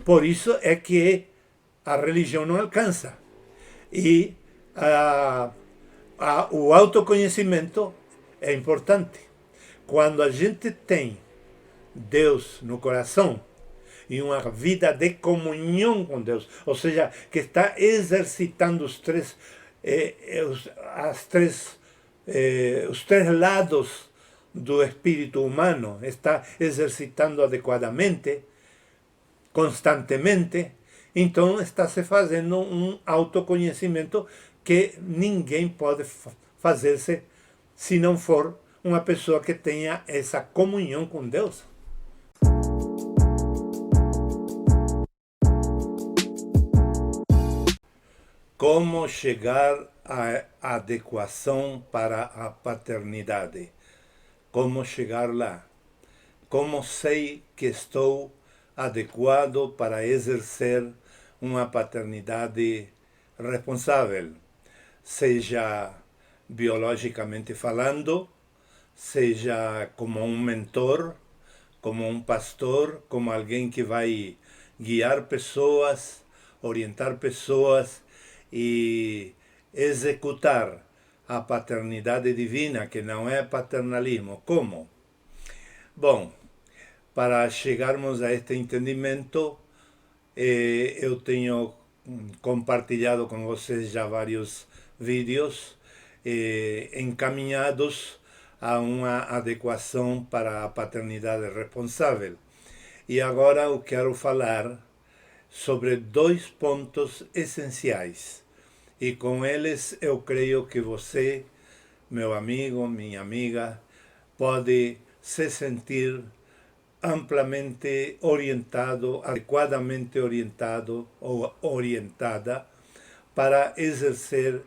Por isso é que a religião não alcança. E o autoconhecimento é importante. Quando a gente tem Deus no coração e uma vida de comunhão com Deus, ou seja, que está exercitando os três lados do espírito humano, está exercitando adequadamente, constantemente, então está se fazendo um autoconhecimento que ninguém pode fazer-se se não for uma pessoa que tenha essa comunhão com Deus. Como chegar à adequação para a paternidade? Como chegar lá? Como sei que estou adequado para exercer uma paternidade responsável? Seja biologicamente falando, seja como um mentor, como um pastor, como alguém que vai guiar pessoas, orientar pessoas e executar a paternidade divina, que não é paternalismo. Como? Bom, para chegarmos a este entendimento, eu tenho compartilhado com vocês já vários vídeos encaminhados a uma adequação para a paternidade responsável. E agora eu quero falar sobre dois pontos essenciais. E com eles eu creio que você, meu amigo, minha amiga, pode se sentir amplamente orientado, adequadamente orientado ou orientada para exercer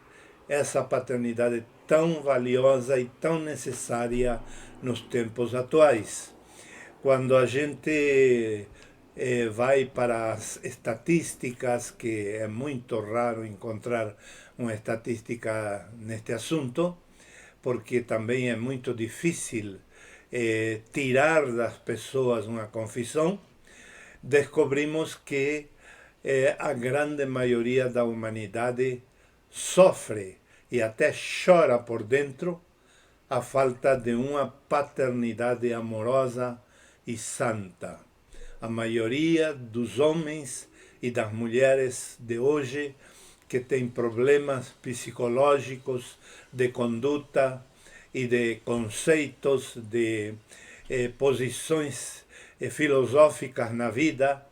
essa paternidade tão valiosa e tão necessária nos tempos atuais. Quando a gente vai para as estatísticas, que é muito raro encontrar uma estatística neste assunto, porque também é muito difícil tirar das pessoas uma confissão, descobrimos que a grande maioria da humanidade sofre e até chora por dentro a falta de uma paternidade amorosa e santa. A maioria dos homens e das mulheres de hoje que têm problemas psicológicos, de conduta e de conceitos, de posições filosóficas na vida,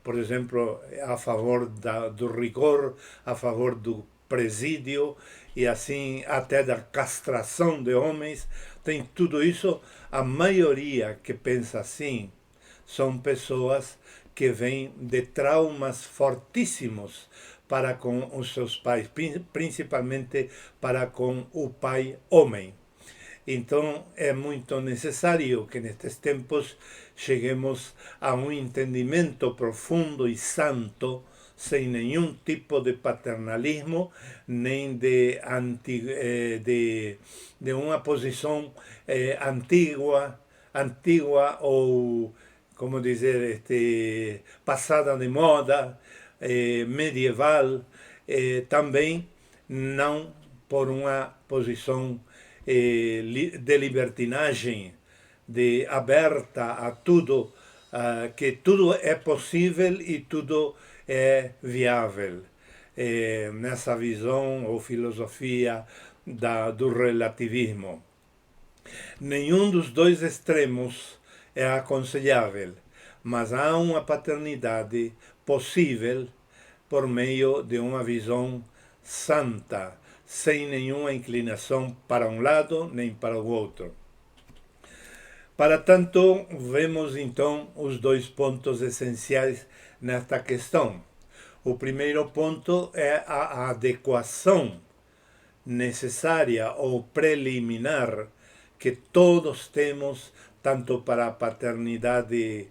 por exemplo, a favor do rigor, a favor do presídio e assim até da castração de homens, tem tudo isso. A maioria que pensa assim são pessoas que vêm de traumas fortíssimos para com os seus pais, principalmente para com o pai homem. Então é muito necessário que nestes tempos cheguemos a um entendimento profundo e santo, sem nenhum tipo de paternalismo, nem de uma posição antiga ou, como dizer, passada de moda, medieval, também não por uma posição de libertinagem, de aberta a tudo, que tudo é possível e tudo é viável, nessa visão ou filosofia do relativismo. Nenhum dos dois extremos é aconselhável, mas há uma paternidade possível por meio de uma visão santa, sem nenhuma inclinação para um lado nem para o outro. Para tanto, vemos então os dois pontos essenciais nesta questão. O primeiro ponto é a adequação necessária ou preliminar que todos temos, tanto para a paternidade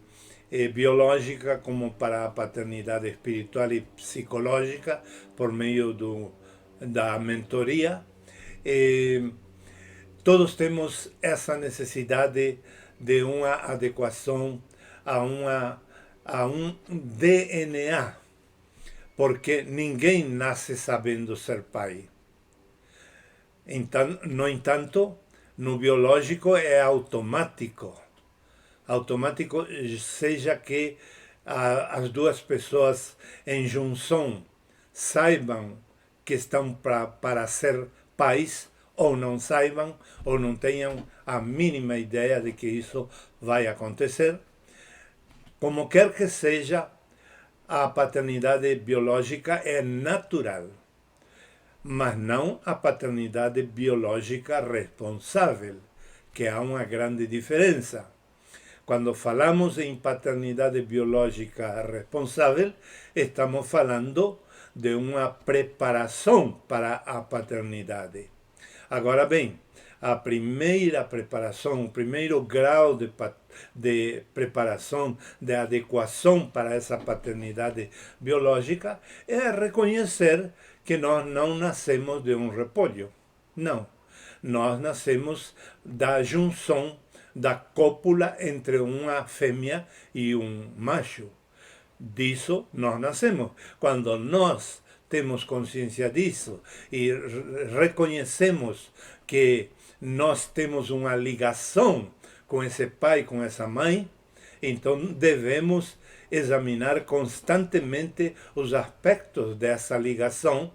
biológica como para a paternidade espiritual e psicológica, por meio da mentoria. Todos temos essa necessidade de uma adequação a uma a um DNA, porque ninguém nasce sabendo ser pai. Então, no entanto, no biológico é automático. Automático, seja que as duas pessoas em junção saibam que estão para ser pais, ou não saibam, ou não tenham a mínima ideia de que isso vai acontecer. Como quer que seja, a paternidade biológica é natural, mas não a paternidade biológica responsável, que há uma grande diferença. Quando falamos em paternidade biológica responsável, estamos falando de uma preparação para a paternidade. Agora bem, a primeira preparação, o primeiro grau de preparação, de adequação para essa paternidade biológica é reconhecer que nós não nascemos de um repolho. Não. Nós nascemos da junção, da cópula entre uma fêmea e um macho. Disso nós nascemos. Quando nós temos consciência disso e reconhecemos que nós temos uma ligação com esse pai, com essa mãe, então devemos examinar constantemente os aspectos dessa ligação,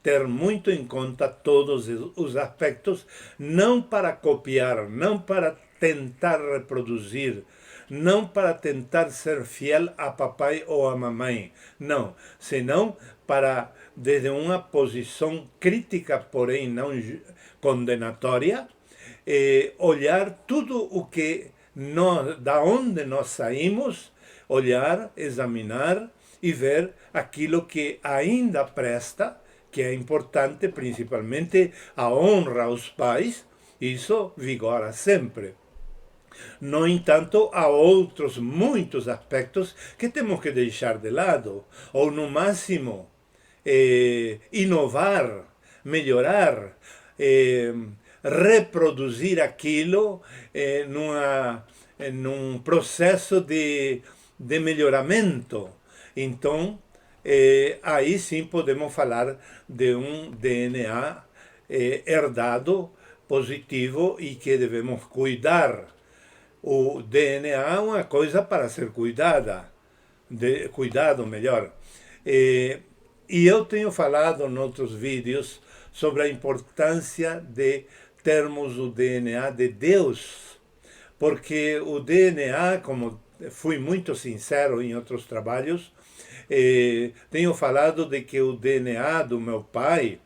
ter muito em conta todos os aspectos, não para copiar, não para tentar reproduzir, não para tentar ser fiel a papai ou a mamãe, não, senão para, desde uma posição crítica, porém não condenatória, olhar tudo o que nós, da onde nós saímos, olhar, examinar e ver aquilo que ainda presta, que é importante, principalmente a honra aos pais, isso vigora sempre. No entanto, há outros muitos aspectos que temos que deixar de lado, ou no máximo inovar, melhorar, reproduzir aquilo num processo de melhoramento. Então, aí sim podemos falar de um DNA herdado, positivo e que devemos cuidar. O DNA é uma coisa para ser cuidado melhor. E eu tenho falado em outros vídeos sobre a importância de termos o DNA de Deus, porque o DNA, como fui muito sincero em outros trabalhos, tenho falado de que o DNA do meu pai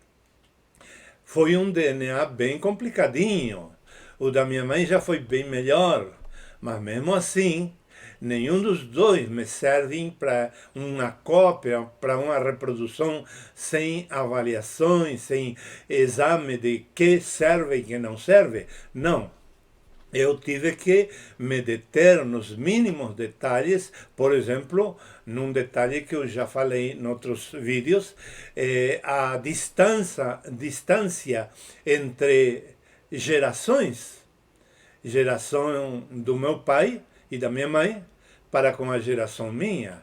foi um DNA bem complicadinho. O da minha mãe já foi bem melhor, mas mesmo assim, nenhum dos dois me servem para uma cópia, para uma reprodução sem avaliações, sem exame de que serve e que não serve. Não. Eu tive que me deter nos mínimos detalhes, por exemplo, num detalhe que eu já falei em outros vídeos, a distância entre gerações, geração do meu pai e da minha mãe, para com a geração minha.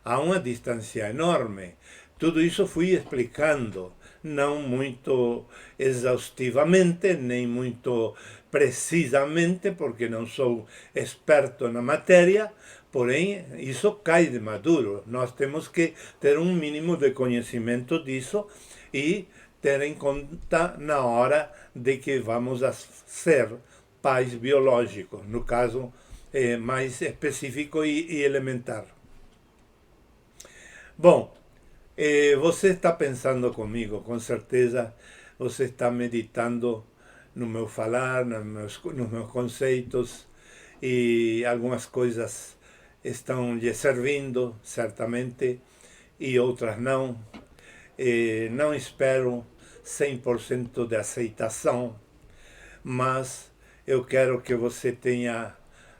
Há uma distância enorme. Tudo isso fui explicando, não muito exaustivamente, nem muito precisamente, porque não sou experto na matéria, porém, isso cai de maduro. Nós temos que ter um mínimo de conhecimento disso e ter em conta na hora de que vamos a ser pais biológicos, no caso mais específico e elementar. Bom, você está pensando comigo, com certeza você está meditando no meu falar, nos meus conceitos, e algumas coisas estão lhe servindo, certamente, e outras não. Não espero 100% de aceitação, mas eu quero que você tenha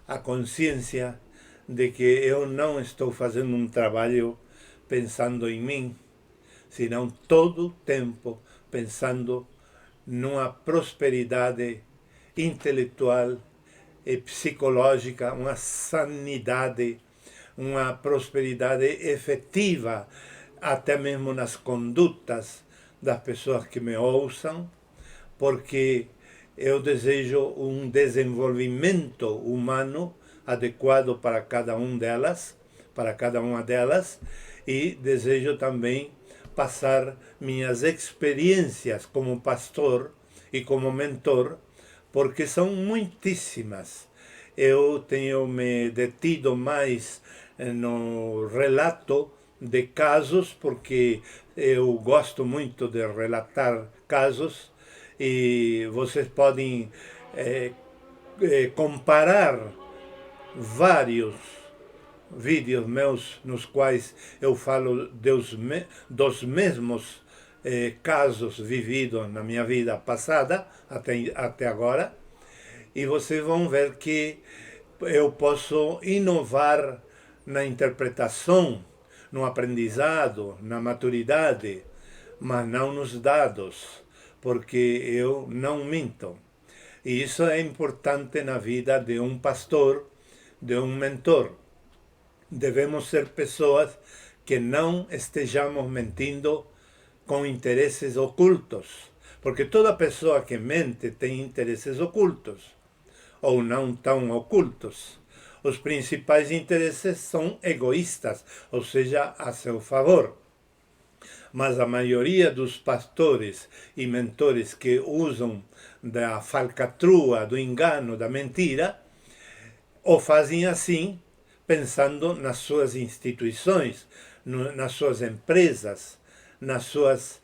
a consciência de que eu não estou fazendo um trabalho pensando em mim, senão todo o tempo pensando numa prosperidade intelectual e psicológica, uma sanidade, uma prosperidade efetiva, até mesmo nas condutas das pessoas que me ouçam, porque eu desejo um desenvolvimento humano adequado para cada para cada uma delas, e desejo também passar minhas experiências como pastor e como mentor, porque são muitíssimas. Eu tenho me detido mais no relato de casos, porque eu gosto muito de relatar casos, e vocês podem comparar vários vídeos meus nos quais eu falo dos mesmos casos vividos na minha vida passada até agora, e vocês vão ver que eu posso inovar na interpretação, no aprendizado, na maturidade, mas não nos dados, porque eu não minto. E isso é importante na vida de um pastor, de um mentor. Devemos ser pessoas que não estejamos mentindo com interesses ocultos, porque toda pessoa que mente tem interesses ocultos, ou não tão ocultos. Os principais interesses são egoístas, ou seja, a seu favor. Mas a maioria dos pastores e mentores que usam da falcatrua, do engano, da mentira, o fazem assim, pensando nas suas instituições, nas suas empresas, nas suas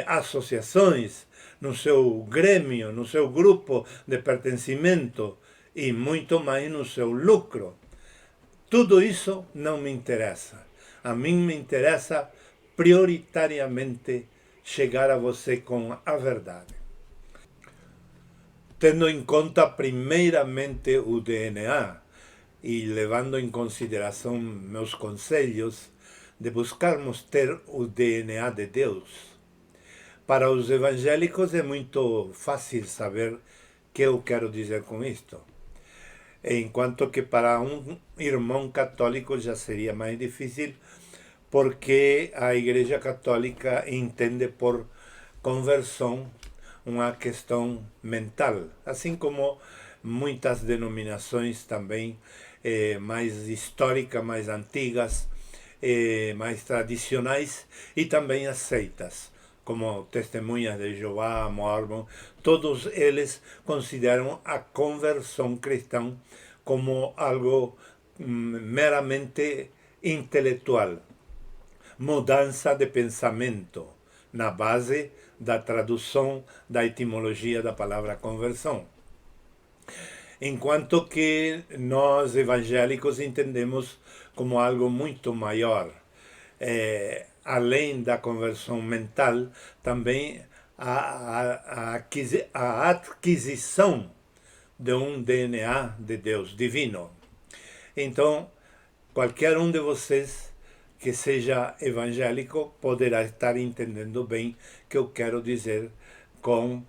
associações, no seu grêmio, no seu grupo de pertencimento e muito mais no seu lucro. Tudo isso não me interessa. A mim me interessa prioritariamente chegar a você com a verdade. Tendo em conta primeiramente o DNA e levando em consideração meus conselhos de buscarmos ter o DNA de Deus. Para os evangélicos é muito fácil saber o que eu quero dizer com isto, enquanto que para um irmão católico já seria mais difícil, porque a Igreja Católica entende por conversão uma questão mental, assim como muitas denominações também mais históricas, mais antigas, mais tradicionais, e também as seitas, como Testemunhas de Jeová, Mormon. Todos eles consideram a conversão cristã como algo meramente intelectual, mudança de pensamento, na base da tradução da etimologia da palavra conversão. Enquanto que nós evangélicos entendemos como algo muito maior. Além da conversão mental, também a aquisição de um DNA de Deus divino. Então, qualquer um de vocês que seja evangélico poderá estar entendendo bem o que eu quero dizer com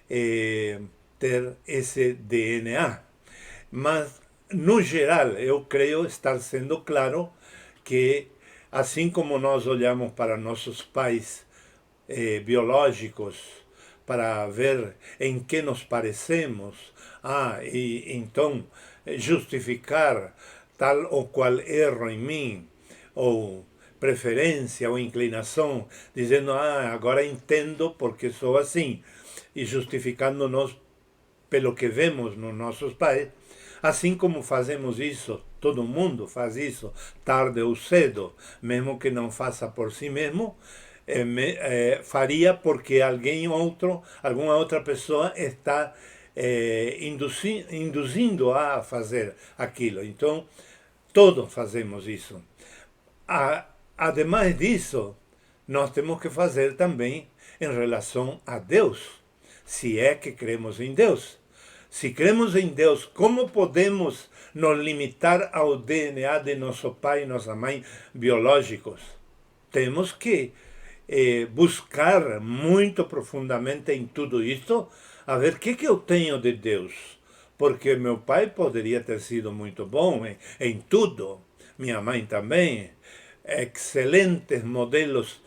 ter esse DNA. Mas, no geral, eu creio estar sendo claro que, assim como nós olhamos para nossos pais biológicos para ver em que nos parecemos, e então justificar tal ou qual erro em mim, ou preferência ou inclinação, dizendo, agora entendo porque sou assim, e justificando-nos pelo que vemos nos nossos pais. Assim como fazemos isso, todo mundo faz isso, tarde ou cedo, mesmo que não faça por si mesmo, faria porque alguma outra pessoa está induzindo a fazer aquilo. Então, todos fazemos isso. Ademais disso, nós temos que fazer também em relação a Deus, se é que cremos em Deus. Se cremos em Deus, como podemos nos limitar ao DNA de nosso pai e nossa mãe biológicos? Temos que buscar muito profundamente em tudo isto, a ver o que eu tenho de Deus. Porque meu pai poderia ter sido muito bom em tudo, minha mãe também, excelentes modelos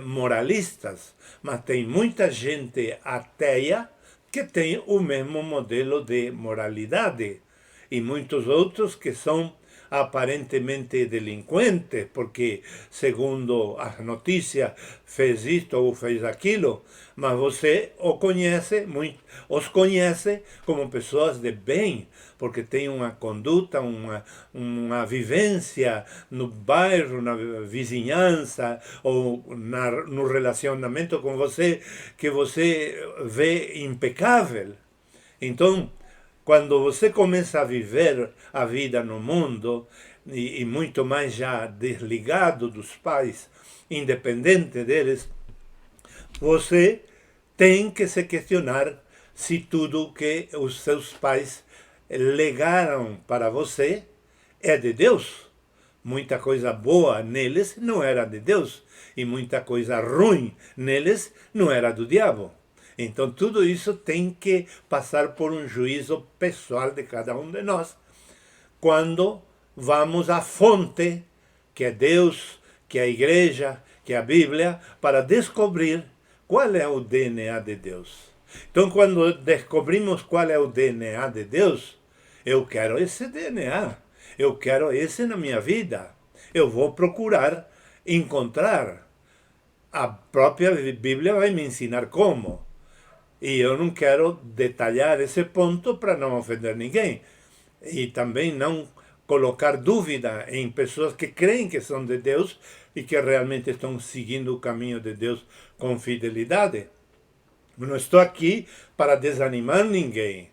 moralistas, mas tem muita gente ateia que tem o mesmo modelo de moralidade, e muitos outros que são aparentemente delinquentes, porque, segundo as notícias, fez isto ou fez aquilo, mas você os conhece como pessoas de bem, porque tem uma conduta, uma vivência no bairro, na vizinhança, ou no relacionamento com você, que você vê impecável. Então, quando você começa a viver a vida no mundo, e muito mais já desligado dos pais, independente deles, você tem que se questionar se tudo que os seus pais legaram para você é de Deus. Muita coisa boa neles não era de Deus, e muita coisa ruim neles não era do diabo. Então, tudo isso tem que passar por um juízo pessoal de cada um de nós, quando vamos à fonte, que é Deus, que é a igreja, que é a Bíblia, para descobrir qual é o DNA de Deus. Então, quando descobrimos qual é o DNA de Deus, eu quero esse DNA, eu quero esse na minha vida. Eu vou procurar encontrar. A própria Bíblia vai me ensinar como. E eu não quero detalhar esse ponto para não ofender ninguém. E também não colocar dúvida em pessoas que creem que são de Deus e que realmente estão seguindo o caminho de Deus com fidelidade. Não estou aqui para desanimar ninguém,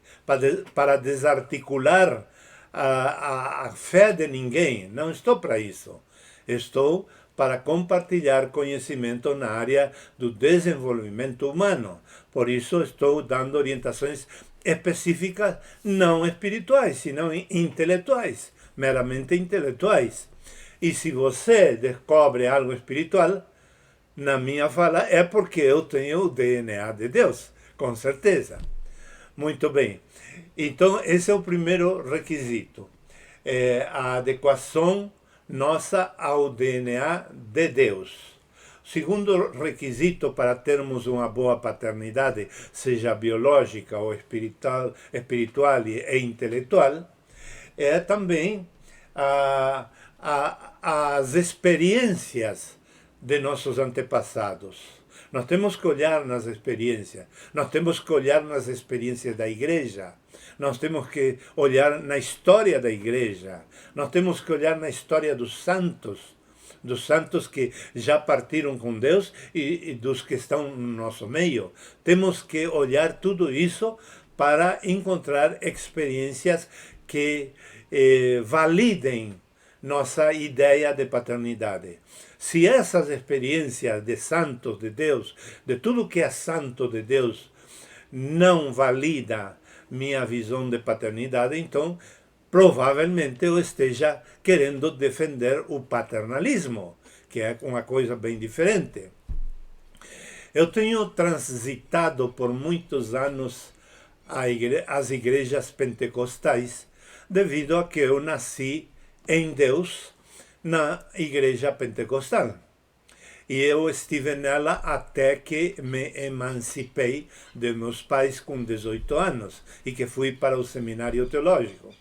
para desarticular a fé de ninguém. Não estou para isso. Estou para compartilhar conhecimento na área do desenvolvimento humano. Por isso estou dando orientações específicas, não espirituais, senão intelectuais, meramente intelectuais. E se você descobre algo espiritual, na minha fala, é porque eu tenho o DNA de Deus, com certeza. Muito bem. Então, esse é o primeiro requisito. A adequação nossa ao DNA de Deus. O segundo requisito para termos uma boa paternidade, seja biológica ou espiritual e intelectual, é também as experiências de nossos antepassados. Nós temos que olhar nas experiências, nós temos que olhar nas experiências da igreja, nós temos que olhar na história da igreja, nós temos que olhar na história dos santos que já partiram com Deus e dos que estão no nosso meio. Temos que olhar tudo isso para encontrar experiências que validem nossa ideia de paternidade. Se essas experiências de santos de Deus, de tudo que é santo de Deus, não valida minha visão de paternidade, então provavelmente eu esteja querendo defender o paternalismo, que é uma coisa bem diferente. Eu tenho transitado por muitos anos as igrejas pentecostais, devido a que eu nasci em Deus na igreja pentecostal. E eu estive nela até que me emancipei de meus pais com 18 anos e que fui para o seminário teológico.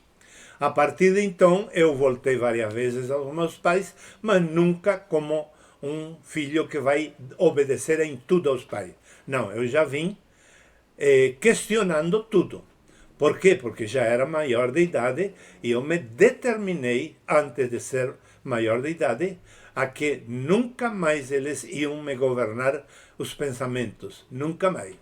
A partir de então, eu voltei várias vezes aos meus pais, mas nunca como um filho que vai obedecer em tudo aos pais. Não, eu já vim questionando tudo. Por quê? Porque já era maior de idade e eu me determinei, antes de ser maior de idade, a que nunca mais eles iam me governar os pensamentos. Nunca mais.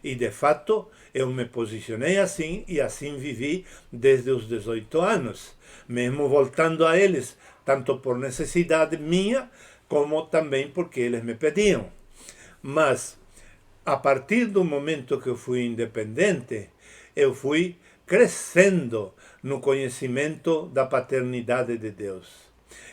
E, de fato, eu me posicionei assim e assim vivi desde os 18 anos, mesmo voltando a eles, tanto por necessidade minha, como também porque eles me pediam. Mas, a partir do momento que eu fui independente, eu fui crescendo no conhecimento da paternidade de Deus.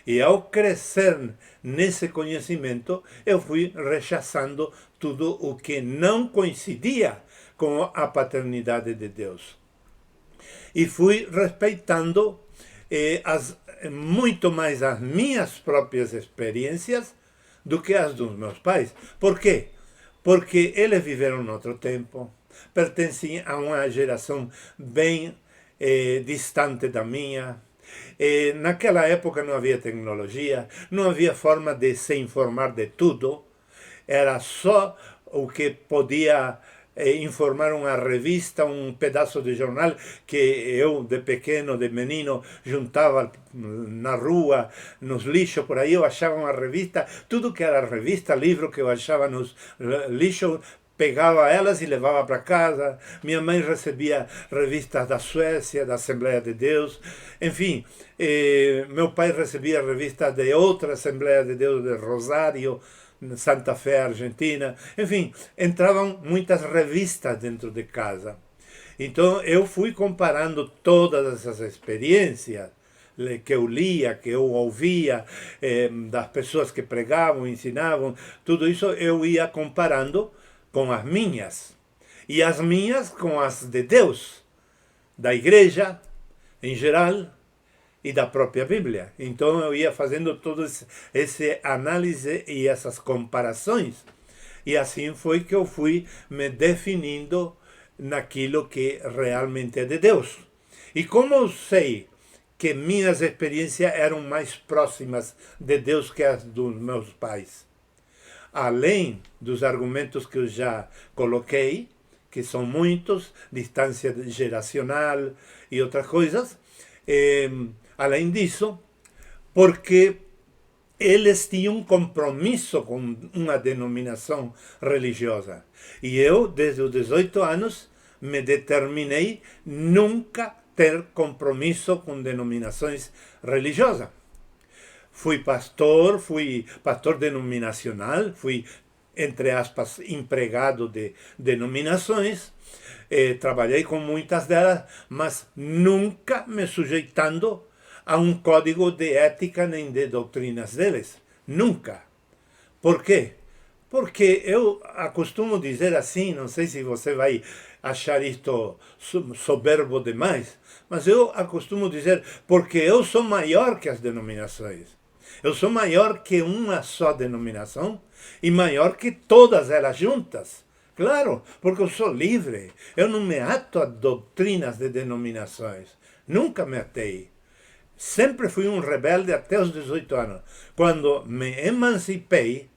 E ao crescer nesse conhecimento, eu fui rechaçando tudo o que não coincidia com a paternidade de Deus. E fui respeitando as muito mais as minhas próprias experiências do que as dos meus pais. Por quê? Porque eles viveram em outro tempo, pertencem a uma geração bem distante da minha. Naquela época não havia tecnologia, não havia forma de se informar de tudo. Era só o que podia informar uma revista, um pedaço de jornal que eu, de pequeno, de menino, juntava na rua, nos lixos, por aí eu achava uma revista, tudo que era revista, livro que eu achava nos lixos, pegava elas e levava para casa. Minha mãe recebia revistas da Suécia, da Assembleia de Deus, enfim, meu pai recebia revistas de outra Assembleia de Deus, de Rosário, Santa Fé, Argentina, enfim, entravam muitas revistas dentro de casa. Então eu fui comparando todas essas experiências que eu lia, que eu ouvia, das pessoas que pregavam, ensinavam, tudo isso eu ia comparando com as minhas. E as minhas com as de Deus, da igreja em geral, e da própria Bíblia. Então eu ia fazendo todo esse análise e essas comparações. E assim foi que eu fui me definindo naquilo que realmente é de Deus. E como eu sei que minhas experiências eram mais próximas de Deus que as dos meus pais? Além dos argumentos que eu já coloquei, que são muitos, distância geracional e outras coisas, além disso, porque eles tinham um compromisso com uma denominação religiosa. E eu, desde os 18 anos, me determinei nunca ter compromisso com denominações religiosas. Fui pastor denominacional, fui, entre aspas, empregado de denominações, trabalhei com muitas delas, mas nunca me sujeitando a um código de ética nem de doutrinas deles. Nunca. Por quê? Porque eu acostumo dizer assim, não sei se você vai achar isto soberbo demais, mas eu acostumo dizer, porque eu sou maior que as denominações. Eu sou maior que uma só denominação e maior que todas elas juntas. Claro, porque eu sou livre. Eu não me ato a doutrinas de denominações. Nunca me atei. Sempre fui um rebelde até os 18 anos. Quando me emancipei,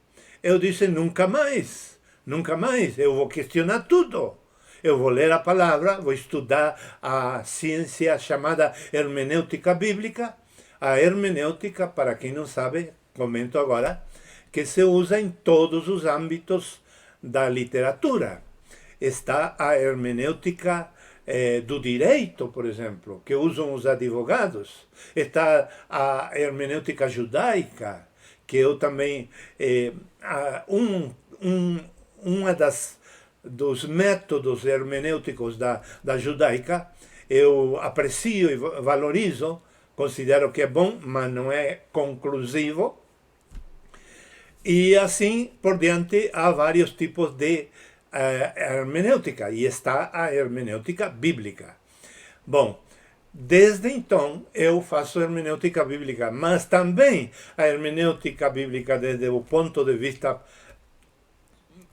eu disse nunca mais. Nunca mais. Eu vou questionar tudo. Eu vou ler a palavra, vou estudar a ciência chamada hermenêutica bíblica. A hermenêutica, para quem não sabe, comento agora, que se usa em todos os âmbitos da literatura. Está a hermenêutica do direito, por exemplo, que usam os advogados. Está a hermenêutica judaica, que eu também... uma dos métodos hermenêuticos da judaica, eu aprecio e valorizo, considero que é bom, mas não é conclusivo. E assim por diante, há vários tipos de hermenêutica, e está a hermenêutica bíblica. Bom, desde então eu faço hermenêutica bíblica, mas também a hermenêutica bíblica desde o ponto de vista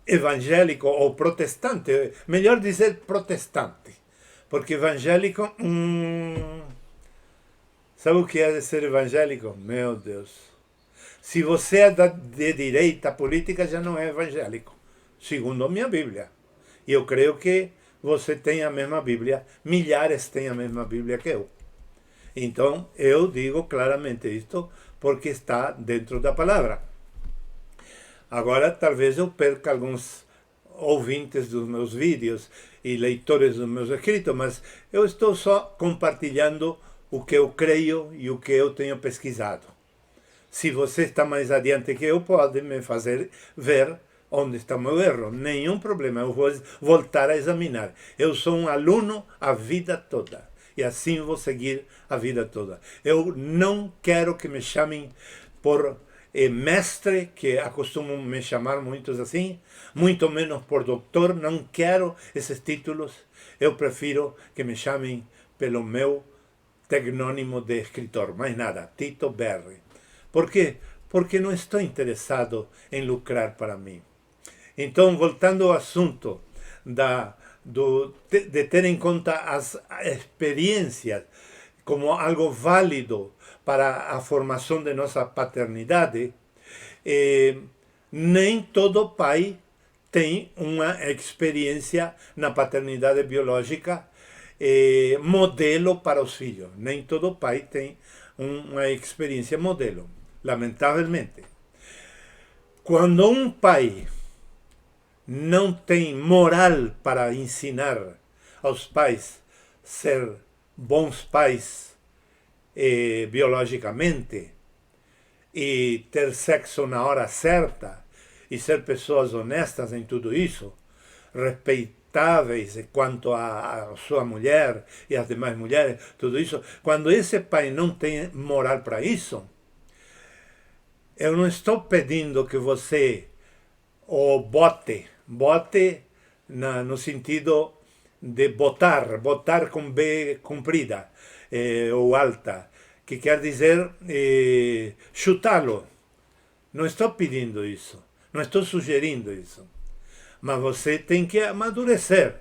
evangélico ou protestante, melhor dizer protestante, porque evangélico, sabe o que é ser evangélico? Meu Deus! Se você é de direita política, já não é evangélico, segundo a minha Bíblia. E eu creio que você tem a mesma Bíblia, milhares têm a mesma Bíblia que eu. Então, eu digo claramente isto, porque está dentro da palavra. Agora, talvez eu perca alguns ouvintes dos meus vídeos e leitores dos meus escritos, mas eu estou só compartilhando o que eu creio e o que eu tenho pesquisado. Se você está mais adiante que eu, pode me fazer ver onde está o meu erro. Nenhum problema, eu vou voltar a examinar. Eu sou um aluno a vida toda. E assim vou seguir a vida toda. Eu não quero que me chamem por mestre, que acostumam me chamar muitos assim, muito menos por doutor. Não quero esses títulos. Eu prefiro que me chamem pelo meu tecnônimo de escritor, mais nada, Tito Berri. Por quê? Porque não estou interessado em lucrar para mim. Então, voltando ao assunto de ter em conta as experiências como algo válido para a formação de nossa paternidade, nem todo pai tem uma experiência na paternidade biológica modelo para os filhos. Nem todo pai tem uma experiência modelo, lamentavelmente. Quando um pai não tem moral para ensinar aos pais ser bons pais biologicamente e ter sexo na hora certa e ser pessoas honestas em tudo isso, respeitáveis quanto a sua mulher e as demais mulheres, tudo isso, quando esse pai não tem moral para isso, eu não estou pedindo que você o bote no sentido de botar com B comprida ou alta, que quer dizer chutá-lo. Não estou pedindo isso, não estou sugerindo isso. Mas você tem que amadurecer.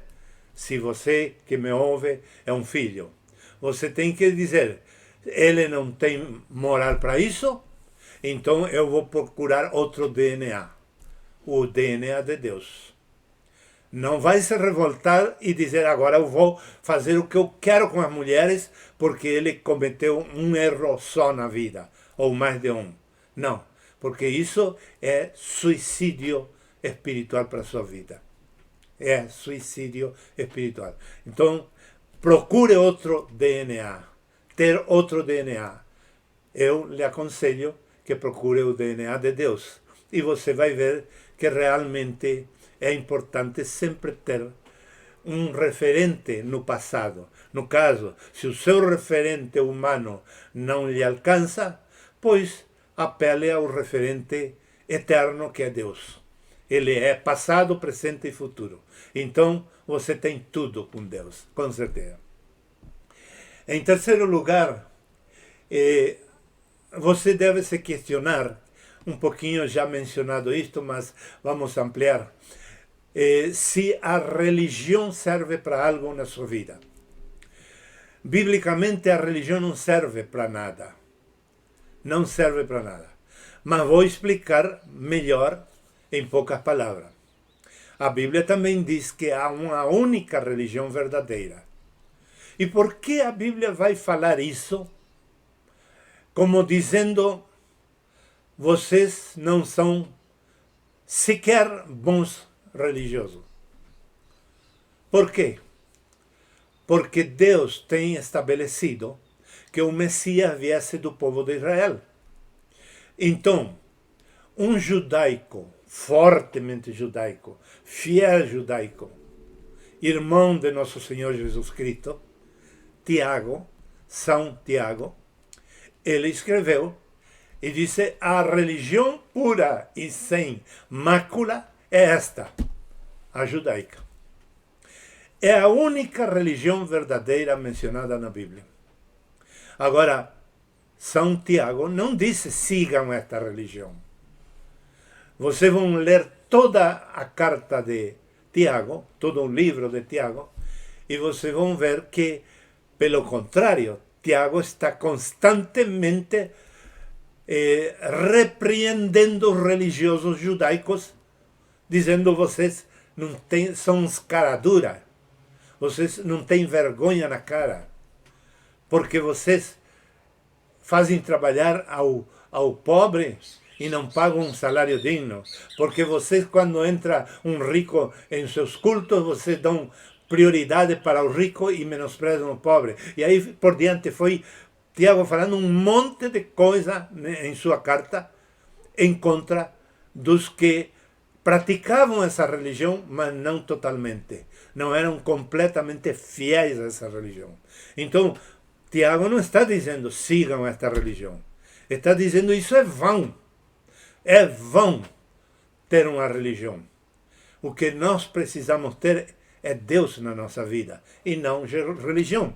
Se você que me ouve é um filho, você tem que dizer, ele não tem moral para isso, então eu vou procurar outro DNA. O DNA de Deus. Não vai se revoltar e dizer agora eu vou fazer o que eu quero com as mulheres porque ele cometeu um erro só na vida, ou mais de um. Não, porque isso é suicídio espiritual para a sua vida. É suicídio espiritual. Então, procure outro DNA, ter outro DNA. Eu lhe aconselho que procure o DNA de Deus. E você vai ver que realmente é importante sempre ter um referente no passado. No caso, se o seu referente humano não lhe alcança, pois apele ao referente eterno que é Deus. Ele é passado, presente e futuro. Então, você tem tudo com Deus, com certeza. Em terceiro lugar, você deve se questionar, um pouquinho já mencionado isto, mas vamos ampliar, se a religião serve para algo na sua vida. Biblicamente, a religião não serve para nada. Não serve para nada. Mas vou explicar melhor em poucas palavras. A Bíblia também diz que há uma única religião verdadeira. E por que a Bíblia vai falar isso? Como dizendo, vocês não são sequer bons religiosos. Por quê? Porque Deus tem estabelecido que o Messias viesse do povo de Israel. Então, um judaico, fortemente judaico, fiel judaico, irmão de nosso Senhor Jesus Cristo, Tiago, São Tiago, ele escreveu e disse, a religião pura e sem mácula é esta, a judaica. É a única religião verdadeira mencionada na Bíblia. Agora, São Tiago não disse, sigam esta religião. Vocês vão ler toda a carta de Tiago, todo o livro de Tiago, e vocês vão ver que, pelo contrário, Tiago está constantemente repreendendo os religiosos judaicos, dizendo vocês não são uns cara dura, vocês não têm vergonha na cara, porque vocês fazem trabalhar ao pobre e não pagam um salário digno, porque vocês, quando entra um rico em seus cultos, vocês dão prioridade para o rico e menosprezam o pobre. E aí por diante foi Tiago falando um monte de coisa, né, em sua carta em contra dos que praticavam essa religião, mas não totalmente. Não eram completamente fiéis a essa religião. Então, Tiago não está dizendo sigam esta religião. Está dizendo isso é vão. É vão ter uma religião. O que nós precisamos ter é Deus na nossa vida e não religião.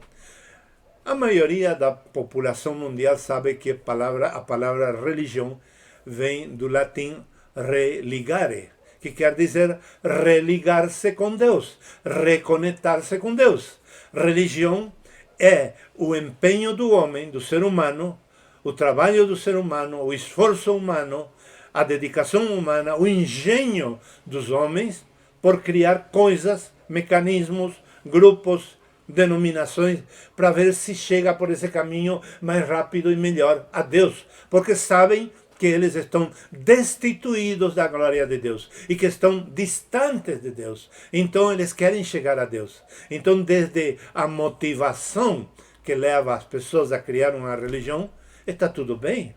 A maioria da população mundial sabe que a palavra religião vem do latim religare, que quer dizer religar-se com Deus, reconectar-se com Deus. Religião é o empenho do homem, do ser humano, o trabalho do ser humano, o esforço humano, a dedicação humana, o engenho dos homens por criar coisas, mecanismos, grupos, denominações, para ver se chega por esse caminho mais rápido e melhor a Deus. Porque sabem que eles estão destituídos da glória de Deus e que estão distantes de Deus. Então eles querem chegar a Deus. Então, desde a motivação que leva as pessoas a criar uma religião, está tudo bem.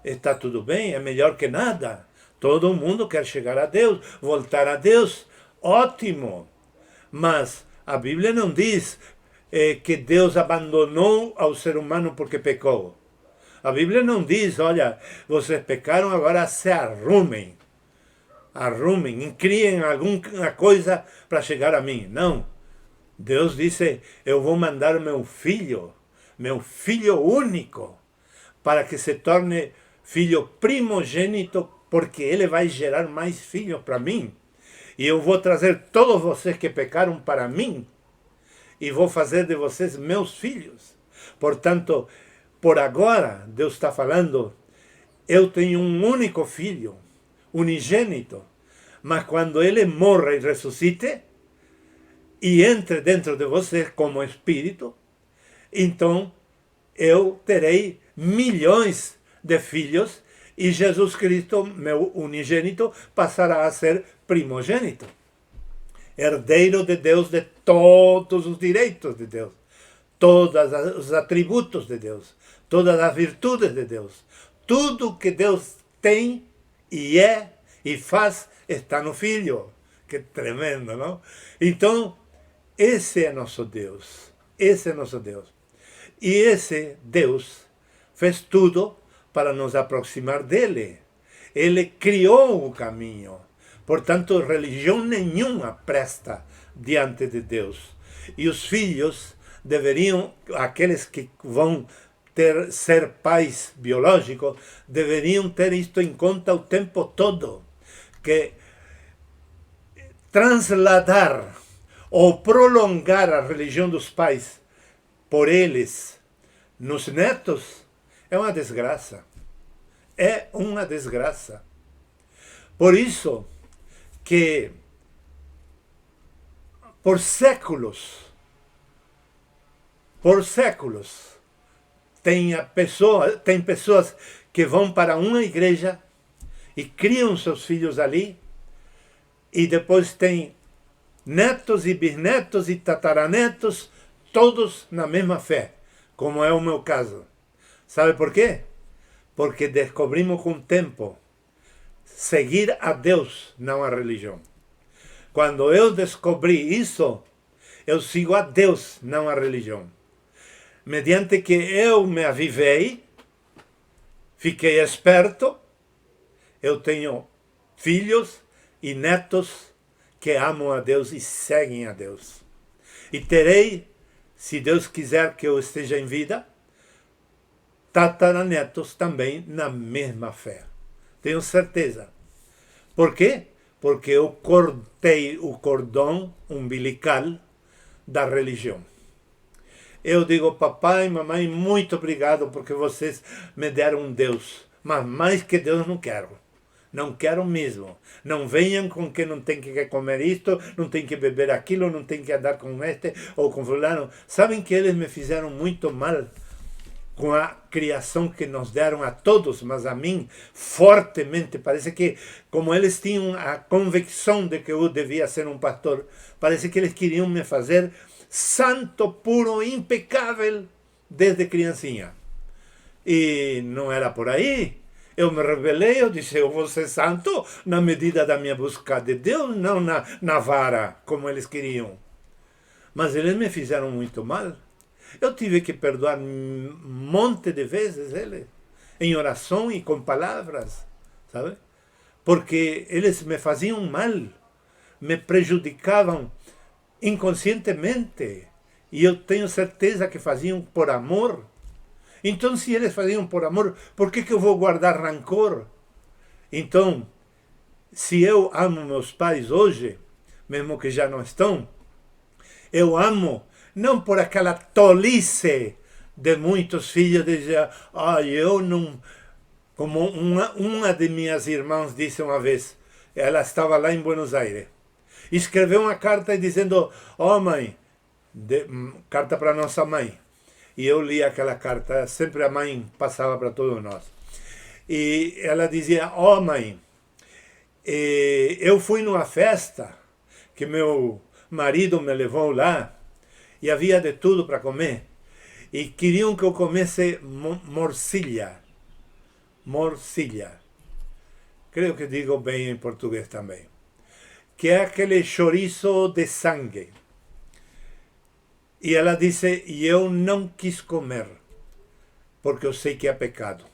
Está tudo bem, é melhor que nada. Todo mundo quer chegar a Deus, voltar a Deus. Ótimo. Mas a Bíblia não diz que Deus abandonou ao ser humano porque pecou. A Bíblia não diz, olha, vocês pecaram, agora se arrumem. Arrumem, criem alguma coisa para chegar a mim. Não. Deus disse, eu vou mandar meu filho único, para que se torne filho primogênito, porque ele vai gerar mais filhos para mim. E eu vou trazer todos vocês que pecaram para mim, e vou fazer de vocês meus filhos. Portanto, por agora, Deus está falando, eu tenho um único filho, unigênito, mas quando ele morra e ressuscite, e entre dentro de você como espírito, então eu terei milhões de filhos, e Jesus Cristo, meu unigênito, passará a ser primogênito, herdeiro de Deus, de todos os direitos de Deus, todos os atributos de Deus, todas as virtudes de Deus. Tudo que Deus tem e é e faz está no Filho. Que tremendo, não? Então, esse é nosso Deus. Esse é nosso Deus. E esse Deus fez tudo para nos aproximar dele. Ele criou o caminho. Portanto, religião nenhuma presta diante de Deus. E os filhos deveriam, aqueles que vão ser pais biológicos, deveriam ter isto em conta o tempo todo. Que transladar ou prolongar a religião dos pais por eles nos netos é uma desgraça. É uma desgraça. Por isso que por séculos, tem pessoas que vão para uma igreja e criam seus filhos ali, e depois tem netos e bisnetos e tataranetos, todos na mesma fé, como é o meu caso. Sabe por quê? Porque descobrimos com o tempo seguir a Deus, não a religião. Quando eu descobri isso, eu sigo a Deus, não a religião. Mediante que eu me avivei, fiquei esperto, eu tenho filhos e netos que amam a Deus e seguem a Deus. E terei, se Deus quiser que eu esteja em vida, tataranetos também na mesma fé. Tenho certeza. Por quê? Porque eu cortei o cordão umbilical da religião. Eu digo, papai e mamãe, muito obrigado porque vocês me deram um Deus. Mas mais que Deus não quero. Não quero mesmo. Não venham com que não tem que comer isto, não tem que beber aquilo, não tem que andar com este ou com fulano. Sabem que eles me fizeram muito mal com a criação que nos deram a todos, mas a mim fortemente. Parece que, como eles tinham a convicção de que eu devia ser um pastor, parece que eles queriam me fazer santo, puro, impecável, desde criancinha. E não era por aí. Eu me rebelei, eu disse, eu vou ser santo na medida da minha busca de Deus, não na vara, como eles queriam. Mas eles me fizeram muito mal. Eu tive que perdoar um monte de vezes eles, em oração e com palavras, sabe? Porque eles me faziam mal, me prejudicavam inconscientemente. E eu tenho certeza que faziam por amor. Então, se eles faziam por amor, por que eu vou guardar rancor? Então, se eu amo meus pais hoje, mesmo que já não estão, eu amo não por aquela tolice de muitos filhos de dizer, eu não... Como uma de minhas irmãs disse uma vez, ela estava lá em Buenos Aires, escreveu uma carta dizendo, mãe, carta para nossa mãe. E eu li aquela carta, sempre a mãe passava para todos nós. E ela dizia, mãe, eu fui numa festa que meu marido me levou lá e havia de tudo para comer. E queriam que eu comesse morcilha. Morcilha. Creio que digo bem em português também. Que é aquele chouriço de sangue. E ela disse, e eu não quis comer, porque eu sei que é pecado.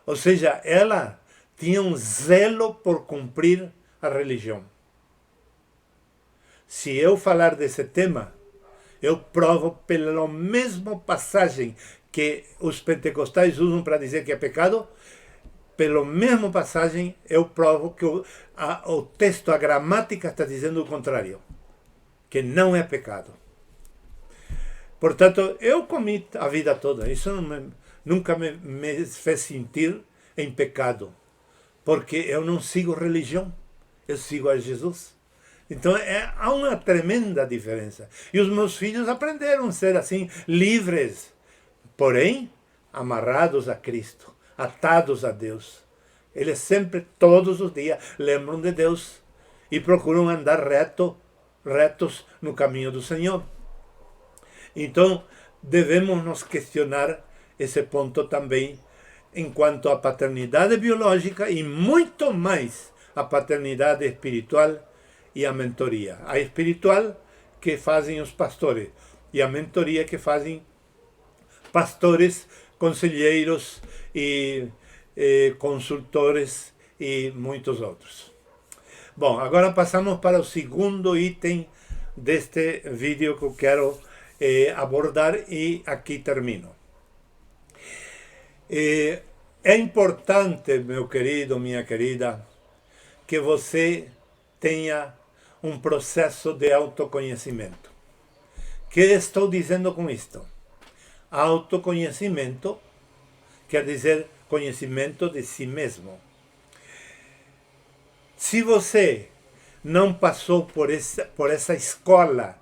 Ou seja, ela tinha um zelo por cumprir a religião. Se eu falar desse tema, eu provo pela mesma passagem que os pentecostais usam para dizer que é pecado, pela mesma passagem eu provo que o texto, a gramática está dizendo o contrário, que não é pecado. Portanto, eu comi a vida toda, isso nunca me fez sentir em pecado, porque eu não sigo religião, eu sigo a Jesus. Então há uma tremenda diferença. E os meus filhos aprenderam a ser assim, livres, porém amarrados a Cristo, atados a Deus. Eles sempre, todos os dias, lembram de Deus e procuram andar retos no caminho do Senhor. Então, devemos nos questionar esse ponto também, enquanto à paternidade biológica e muito mais a paternidade espiritual e a mentoria. A espiritual que fazem os pastores e a mentoria que fazem pastores, conselheiros e consultores e muitos outros. Bom, agora passamos para o segundo item deste vídeo que eu quero abordar e aqui termino. É importante, meu querido, minha querida, que você tenha um processo de autoconhecimento. O que estou dizendo com isto? Autoconhecimento quer dizer conhecimento de si mesmo. Se você não passou por essa escola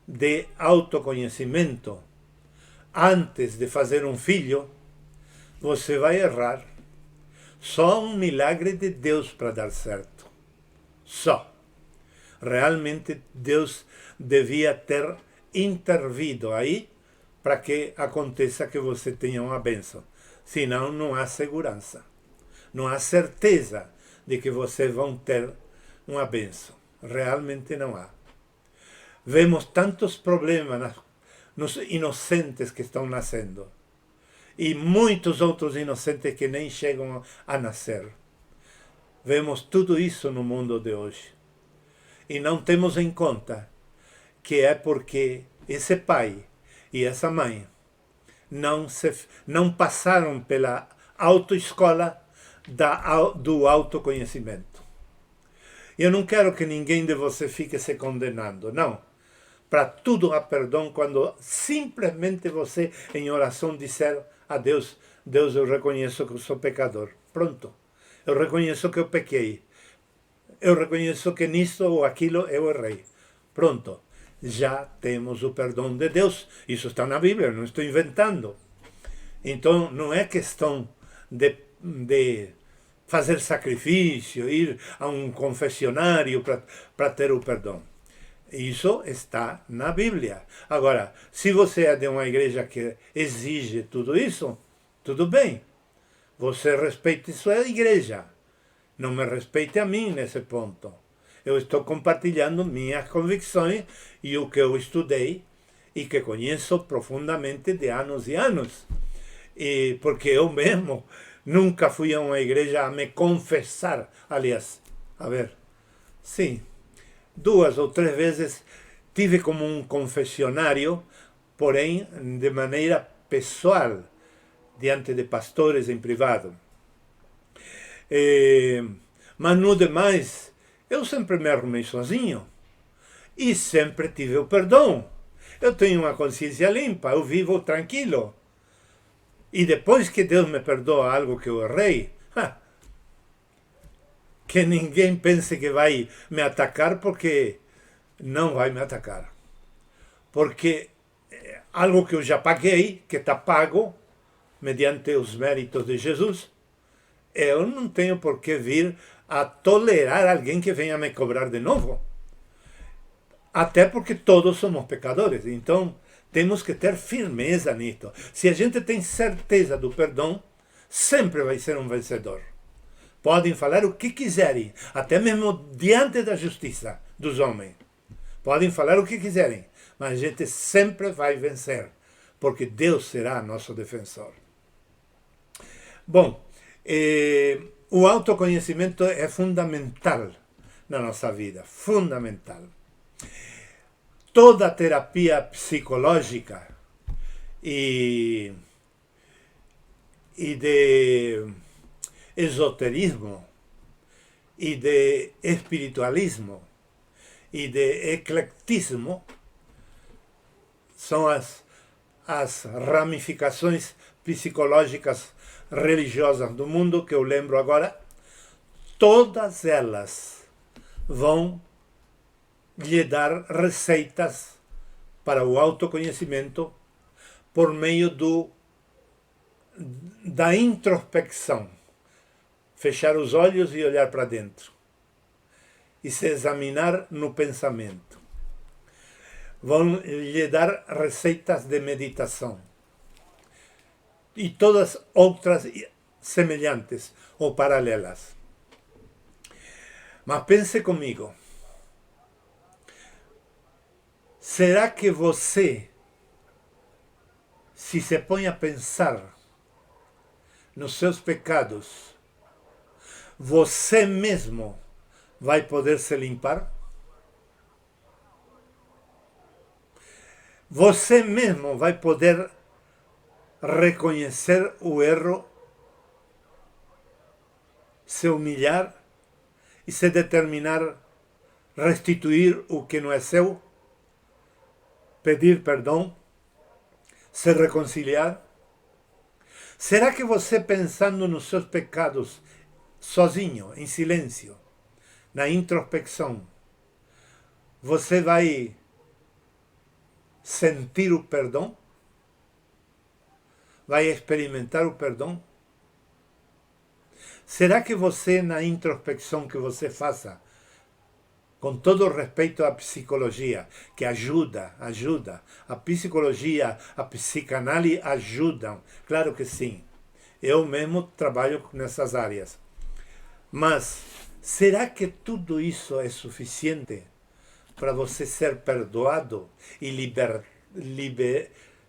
de autoconhecimento antes de fazer um filho, você vai errar. Só um milagre de Deus para dar certo. Só. Realmente Deus devia ter intervido aí para que aconteça que você tenha uma bênção. Senão não há segurança. Não há certeza de que vocês vão ter uma bênção. Realmente não há. Vemos tantos problemas nos inocentes que estão nascendo. E muitos outros inocentes que nem chegam a nascer. Vemos tudo isso no mundo de hoje. E não temos em conta que é porque esse pai e essa mãe não passaram pela autoescola do autoconhecimento. Eu não quero que ninguém de vocês fique se condenando, não. Para tudo há perdão quando simplesmente você, em oração, disser a Deus, Deus, eu reconheço que eu sou pecador. Pronto. Eu reconheço que eu pequei. Eu reconheço que nisso ou aquilo eu errei. Pronto. Já temos o perdão de Deus. Isso está na Bíblia, não estou inventando. Então, não é questão de fazer sacrifício, ir a um confessionário para ter o perdão. Isso está na Bíblia. Agora, se você é de uma igreja que exige tudo isso, tudo bem. Você respeite sua igreja. Não me respeite a mim nesse ponto. Eu estou compartilhando minhas convicções e o que eu estudei e que conheço profundamente de anos e anos. E porque eu mesmo nunca fui a uma igreja a me confessar. Aliás, sim, 2 ou 3 vezes tive como um confessionário, porém de maneira pessoal, diante de pastores em privado. Mas no demais, eu sempre me arrumei sozinho e sempre tive o perdão. Eu tenho uma consciência limpa, eu vivo tranquilo. E depois que Deus me perdoa algo que eu errei, que ninguém pense que vai me atacar, porque não vai me atacar. Porque algo que eu já paguei, que está pago, mediante os méritos de Jesus, eu não tenho por que vir a tolerar alguém que venha me cobrar de novo. Até porque todos somos pecadores. Então, temos que ter firmeza nisto. Se a gente tem certeza do perdão, sempre vai ser um vencedor. Podem falar o que quiserem, até mesmo diante da justiça dos homens. Podem falar o que quiserem, mas a gente sempre vai vencer, porque Deus será nosso defensor. Bom, o autoconhecimento é fundamental na nossa vida, fundamental. Toda terapia psicológica e de esoterismo e de espiritualismo e de eclectismo são as ramificações psicológicas religiosas do mundo que eu lembro agora. Todas elas vão lhe dar receitas para o autoconhecimento por meio da introspecção. Fechar os olhos e olhar para dentro. E se examinar no pensamento. Vão lhe dar receitas de meditação. E todas outras semelhantes ou paralelas. Mas pense comigo. Será que você, se se põe a pensar nos seus pecados, você mesmo vai poder se limpar? Você mesmo vai poder reconhecer o erro, se humilhar e se determinar restituir o que não é seu? Pedir perdão? Se reconciliar? Será que você, pensando nos seus pecados, sozinho, em silêncio, na introspecção, você vai sentir o perdão? Vai experimentar o perdão? Será que você, na introspecção que você faça, com todo o respeito à psicologia, que ajuda, a psicologia, a psicanálise ajudam, claro que sim. Eu mesmo trabalho nessas áreas. Mas será que tudo isso é suficiente para você ser perdoado e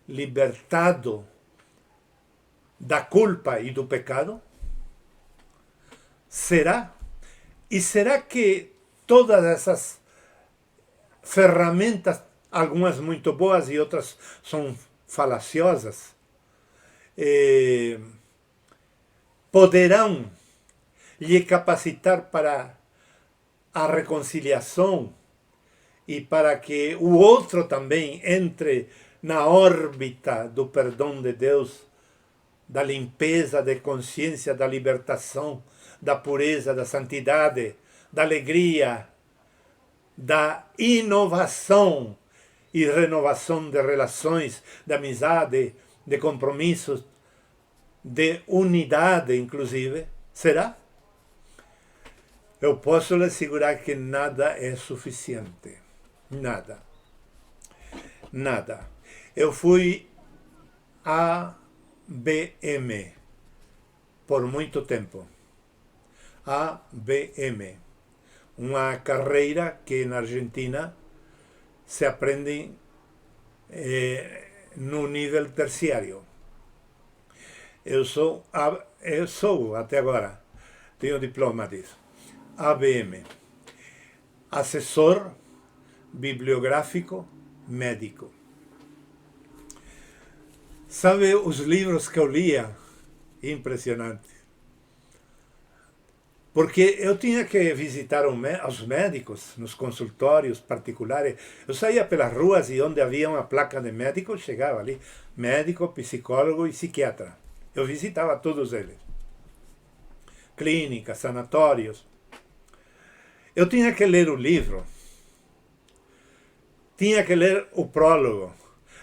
libertado da culpa e do pecado? Será? E será que todas essas ferramentas, algumas muito boas e outras são falaciosas, poderão lhe capacitar para a reconciliação e para que o outro também entre na órbita do perdão de Deus, da limpeza de consciência, da libertação, da pureza, da santidade, da alegria, da inovação e renovação de relações, de amizade, de compromissos, de unidade, inclusive? Será? Eu posso lhe assegurar que nada é suficiente. Nada. Nada. Eu fui ABM por muito tempo. ABM. Uma carreira que na Argentina se aprende no nível terciário. Eu sou até agora, tenho diploma disso. ABM. Assessor bibliográfico médico. Sabe os livros que eu lia? Impressionante. Porque eu tinha que visitar os médicos nos consultórios particulares. Eu saía pelas ruas e onde havia uma placa de médico, chegava ali. Médico, psicólogo e psiquiatra. Eu visitava todos eles. Clínicas, sanatórios. Eu tinha que ler o livro. Tinha que ler o prólogo,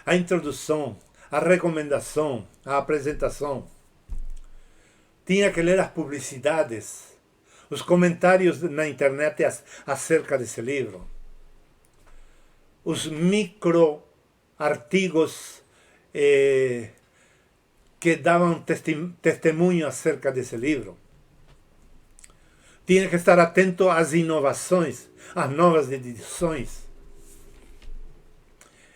a introdução, a recomendação, a apresentação. Tinha que ler as publicidades, os comentários na internet acerca desse livro, os micro artigos que davam testemunho acerca desse livro. Tinha que estar atento às inovações, às novas edições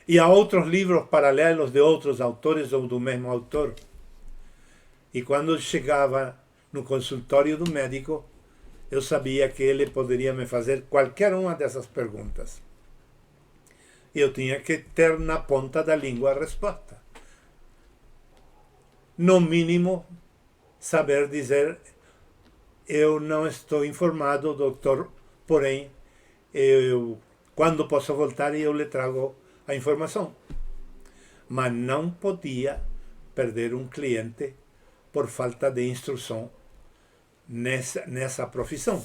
e a outros livros paralelos de outros autores ou do mesmo autor. E quando chegava no consultório do médico, eu sabia que ele poderia me fazer qualquer uma dessas perguntas. Eu tinha que ter na ponta da língua a resposta. No mínimo, saber dizer: eu não estou informado, doutor, porém, quando posso voltar, eu lhe trago a informação. Mas não podia perder um cliente por falta de instrução nessa profissão.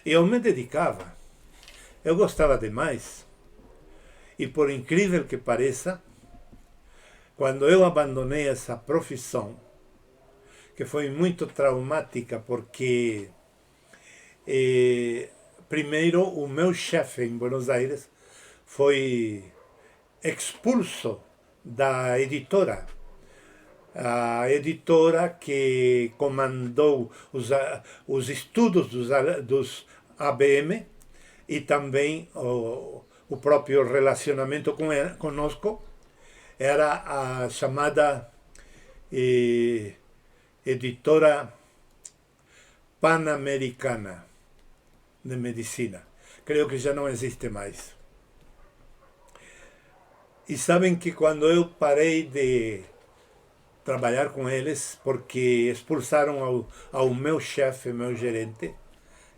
Eu me dedicava, eu gostava demais. E por incrível que pareça, quando eu abandonei essa profissão, que foi muito traumática, porque primeiro o meu chefe em Buenos Aires foi expulso da editora. A editora que comandou os estudos dos ABM e também o próprio relacionamento conosco era a chamada Editora Pan-Americana de Medicina. Creio que já não existe mais. E sabem que quando eu parei de trabalhar com eles, porque expulsaram ao meu chefe, meu gerente,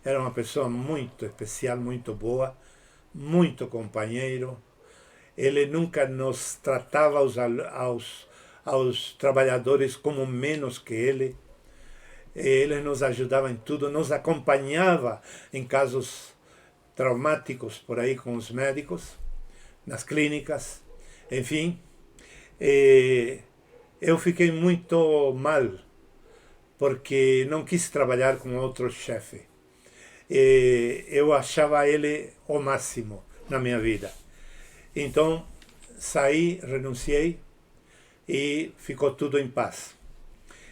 era uma pessoa muito especial, muito boa, muito companheiro. Ele nunca nos tratava aos trabalhadores como menos que ele. Ele nos ajudava em tudo, nos acompanhava em casos traumáticos por aí com os médicos, nas clínicas, enfim. Eu fiquei muito mal, porque não quis trabalhar com outro chefe. Eu achava ele o máximo na minha vida. Então, saí, renunciei e ficou tudo em paz.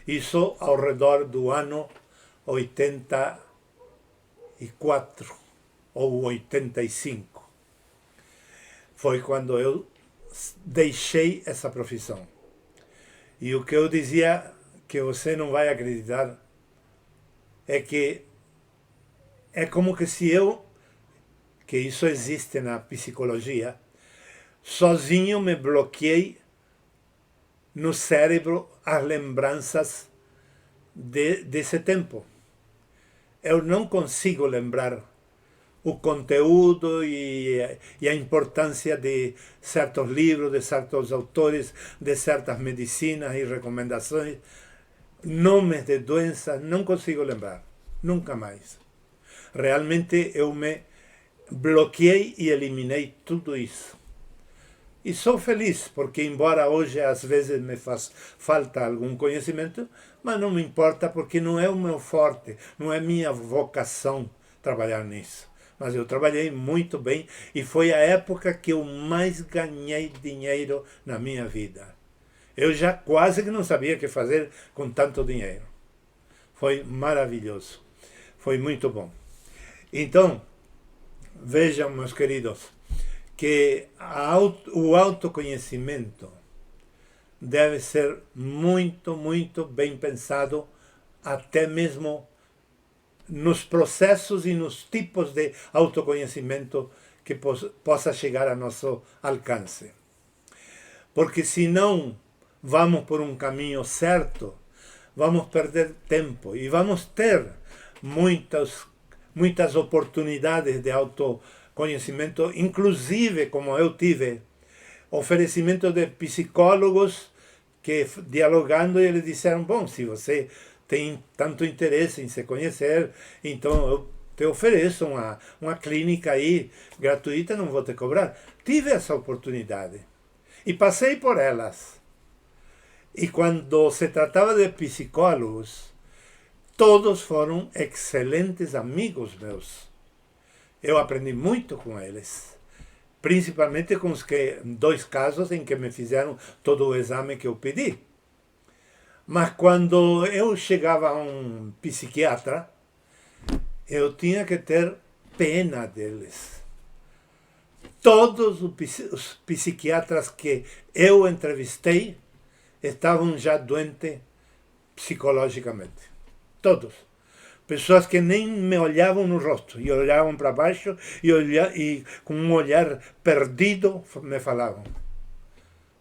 Isso ao redor do ano 84 ou 85. Foi quando eu deixei essa profissão. E o que eu dizia, que você não vai acreditar, é que é como que se eu, que isso existe na psicologia, sozinho me bloqueei no cérebro as lembranças desse tempo. Eu não consigo lembrar o conteúdo e a importância de certos livros, de certos autores, de certas medicinas e recomendações, nomes de doenças, não consigo lembrar, nunca mais. Realmente eu me bloqueei e eliminei tudo isso. E sou feliz, porque embora hoje às vezes me faz falta algum conhecimento, mas não me importa, porque não é o meu forte, não é minha vocação trabalhar nisso. Mas eu trabalhei muito bem e foi a época que eu mais ganhei dinheiro na minha vida. Eu já quase que não sabia o que fazer com tanto dinheiro. Foi maravilhoso. Foi muito bom. Então, vejam, meus queridos, que o autoconhecimento deve ser muito, muito bem pensado, até mesmo nos processos e nos tipos de autoconhecimento que possa chegar a nosso alcance. Porque se não vamos por um caminho certo, vamos perder tempo e vamos ter muitas oportunidades de autoconhecimento, inclusive, como eu tive, oferecimento de psicólogos que, dialogando, eles disseram, bom, se você tem tanto interesse em se conhecer, então eu te ofereço uma clínica aí gratuita, não vou te cobrar. Tive essa oportunidade e passei por elas. E quando se tratava de psicólogos, todos foram excelentes amigos meus. Eu aprendi muito com eles. Principalmente com os dois casos em que me fizeram todo o exame que eu pedi. Mas quando eu chegava a um psiquiatra, eu tinha que ter pena deles. Todos os psiquiatras que eu entrevistei estavam já doentes psicologicamente. Todos. Pessoas que nem me olhavam no rosto, e olhavam para baixo e com um olhar perdido me falavam.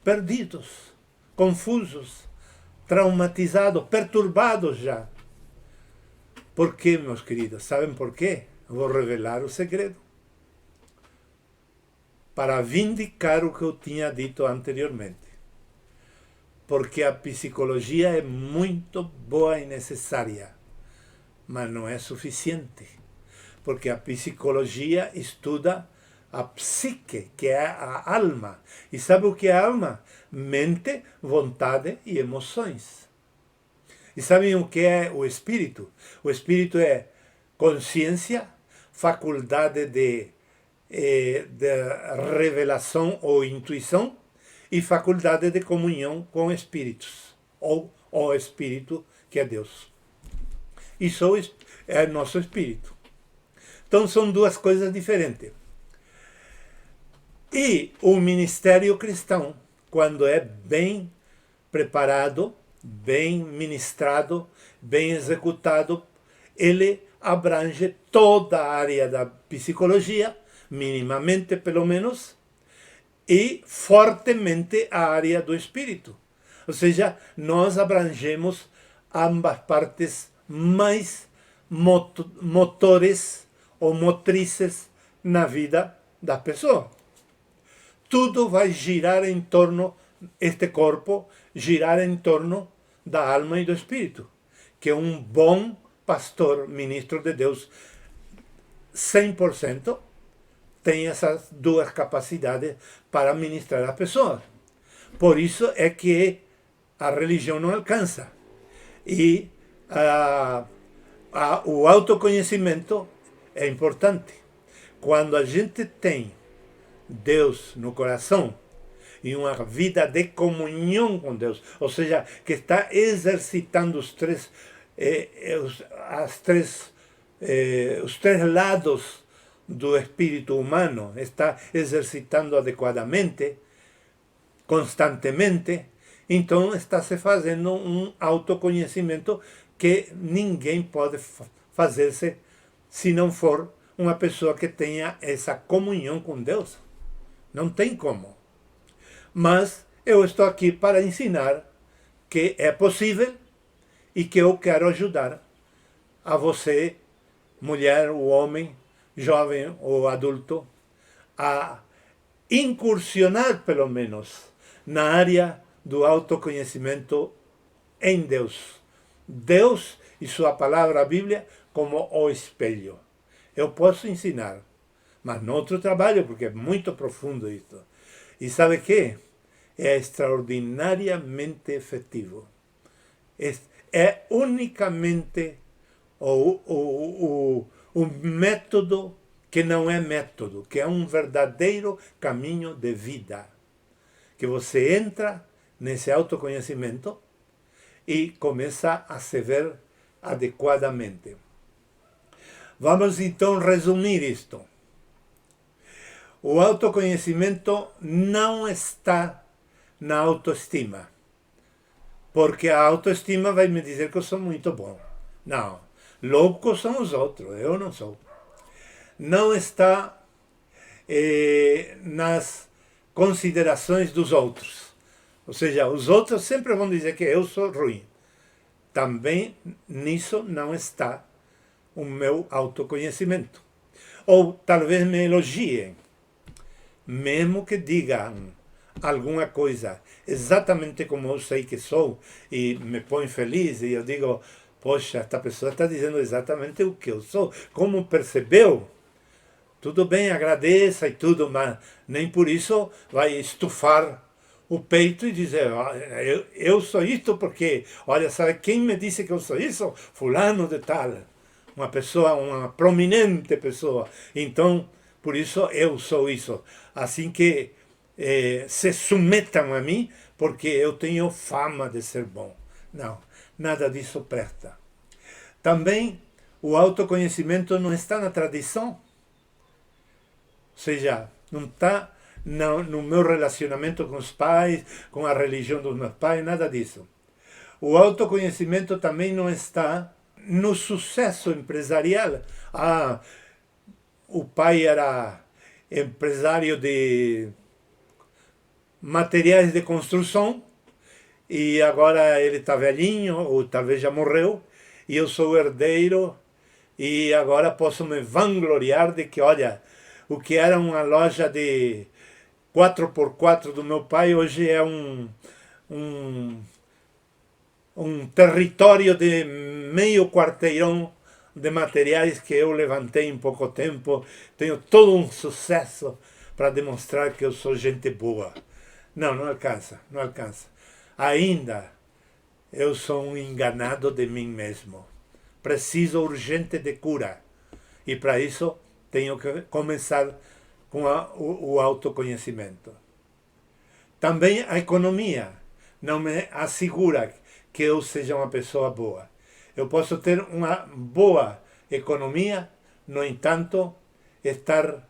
Perdidos, confusos, traumatizados, perturbados já. Por quê, meus queridos? Sabem por quê? Eu vou revelar o segredo. Para vindicar o que eu tinha dito anteriormente. Porque a psicologia é muito boa e necessária. Mas não é suficiente, porque a psicologia estuda a psique, que é a alma. E sabe o que é a alma? Mente, vontade e emoções. E sabem o que é o espírito? O espírito é consciência, faculdade de revelação ou intuição e faculdade de comunhão com espíritos, ou o espírito que é Deus. Isso é nosso espírito. Então são duas coisas diferentes. E o ministério cristão, quando é bem preparado, bem ministrado, bem executado, ele abrange toda a área da psicologia, minimamente pelo menos, e fortemente a área do espírito. Ou seja, nós abrangemos ambas partes mais motores ou motrizes na vida da pessoa. Tudo vai girar em torno, este corpo, girar em torno da alma e do espírito, que um bom pastor, ministro de Deus, 100%, tem essas duas capacidades para ministrar a pessoa. Por isso é que a religião não alcança. E o autoconhecimento é importante. Quando a gente tem Deus no coração e uma vida de comunhão com Deus, ou seja, que está exercitando os três lados do espírito humano, está exercitando adequadamente, constantemente, então está se fazendo um autoconhecimento que ninguém pode fazer-se se não for uma pessoa que tenha essa comunhão com Deus. Não tem como. Mas eu estou aqui para ensinar que é possível e que eu quero ajudar a você, mulher ou homem, jovem ou adulto, a incursionar, pelo menos, na área do autoconhecimento em Deus. Deus e sua palavra, a Bíblia, como o espelho. Eu posso ensinar, mas não outro trabalho, porque é muito profundo isso. E sabe o que? É extraordinariamente efetivo. É unicamente o método que não é método, que é um verdadeiro caminho de vida. Que você entra nesse autoconhecimento e começa a se ver adequadamente. Vamos então resumir isto. O autoconhecimento não está na autoestima, porque a autoestima vai me dizer que eu sou muito bom. Não, loucos são os outros, eu não sou. Não está nas considerações dos outros. Ou seja, os outros sempre vão dizer que eu sou ruim. Também nisso não está o meu autoconhecimento. Ou talvez me elogiem, mesmo que digam alguma coisa exatamente como eu sei que sou e me põe feliz e eu digo, poxa, esta pessoa está dizendo exatamente o que eu sou. Como percebeu? Tudo bem, agradeça e tudo, mas nem por isso vai estufar o peito e dizer, eu sou isto porque, olha, sabe quem me disse que eu sou isso? Fulano de tal. Uma pessoa, uma prominente pessoa. Então, por isso eu sou isso. Assim que se submetam a mim porque eu tenho fama de ser bom. Não, nada disso presta. Também o autoconhecimento não está na tradição. Ou seja, não está no meu relacionamento com os pais, com a religião dos meus pais, nada disso. O autoconhecimento também não está no sucesso empresarial. O pai era empresário de materiais de construção e agora ele está velhinho, ou talvez já morreu, e eu sou herdeiro e agora posso me vangloriar de que, olha, o que era uma loja de 4x4 do meu pai, hoje é um território de meio quarteirão de materiais que eu levantei em pouco tempo. Tenho todo um sucesso para demonstrar que eu sou gente boa. Não, não alcança, não alcança. Ainda eu sou um enganado de mim mesmo. Preciso urgente de cura. E para isso tenho que começar com o autoconhecimento. Também a economia não me assegura que eu seja uma pessoa boa. Eu posso ter uma boa economia, no entanto, estar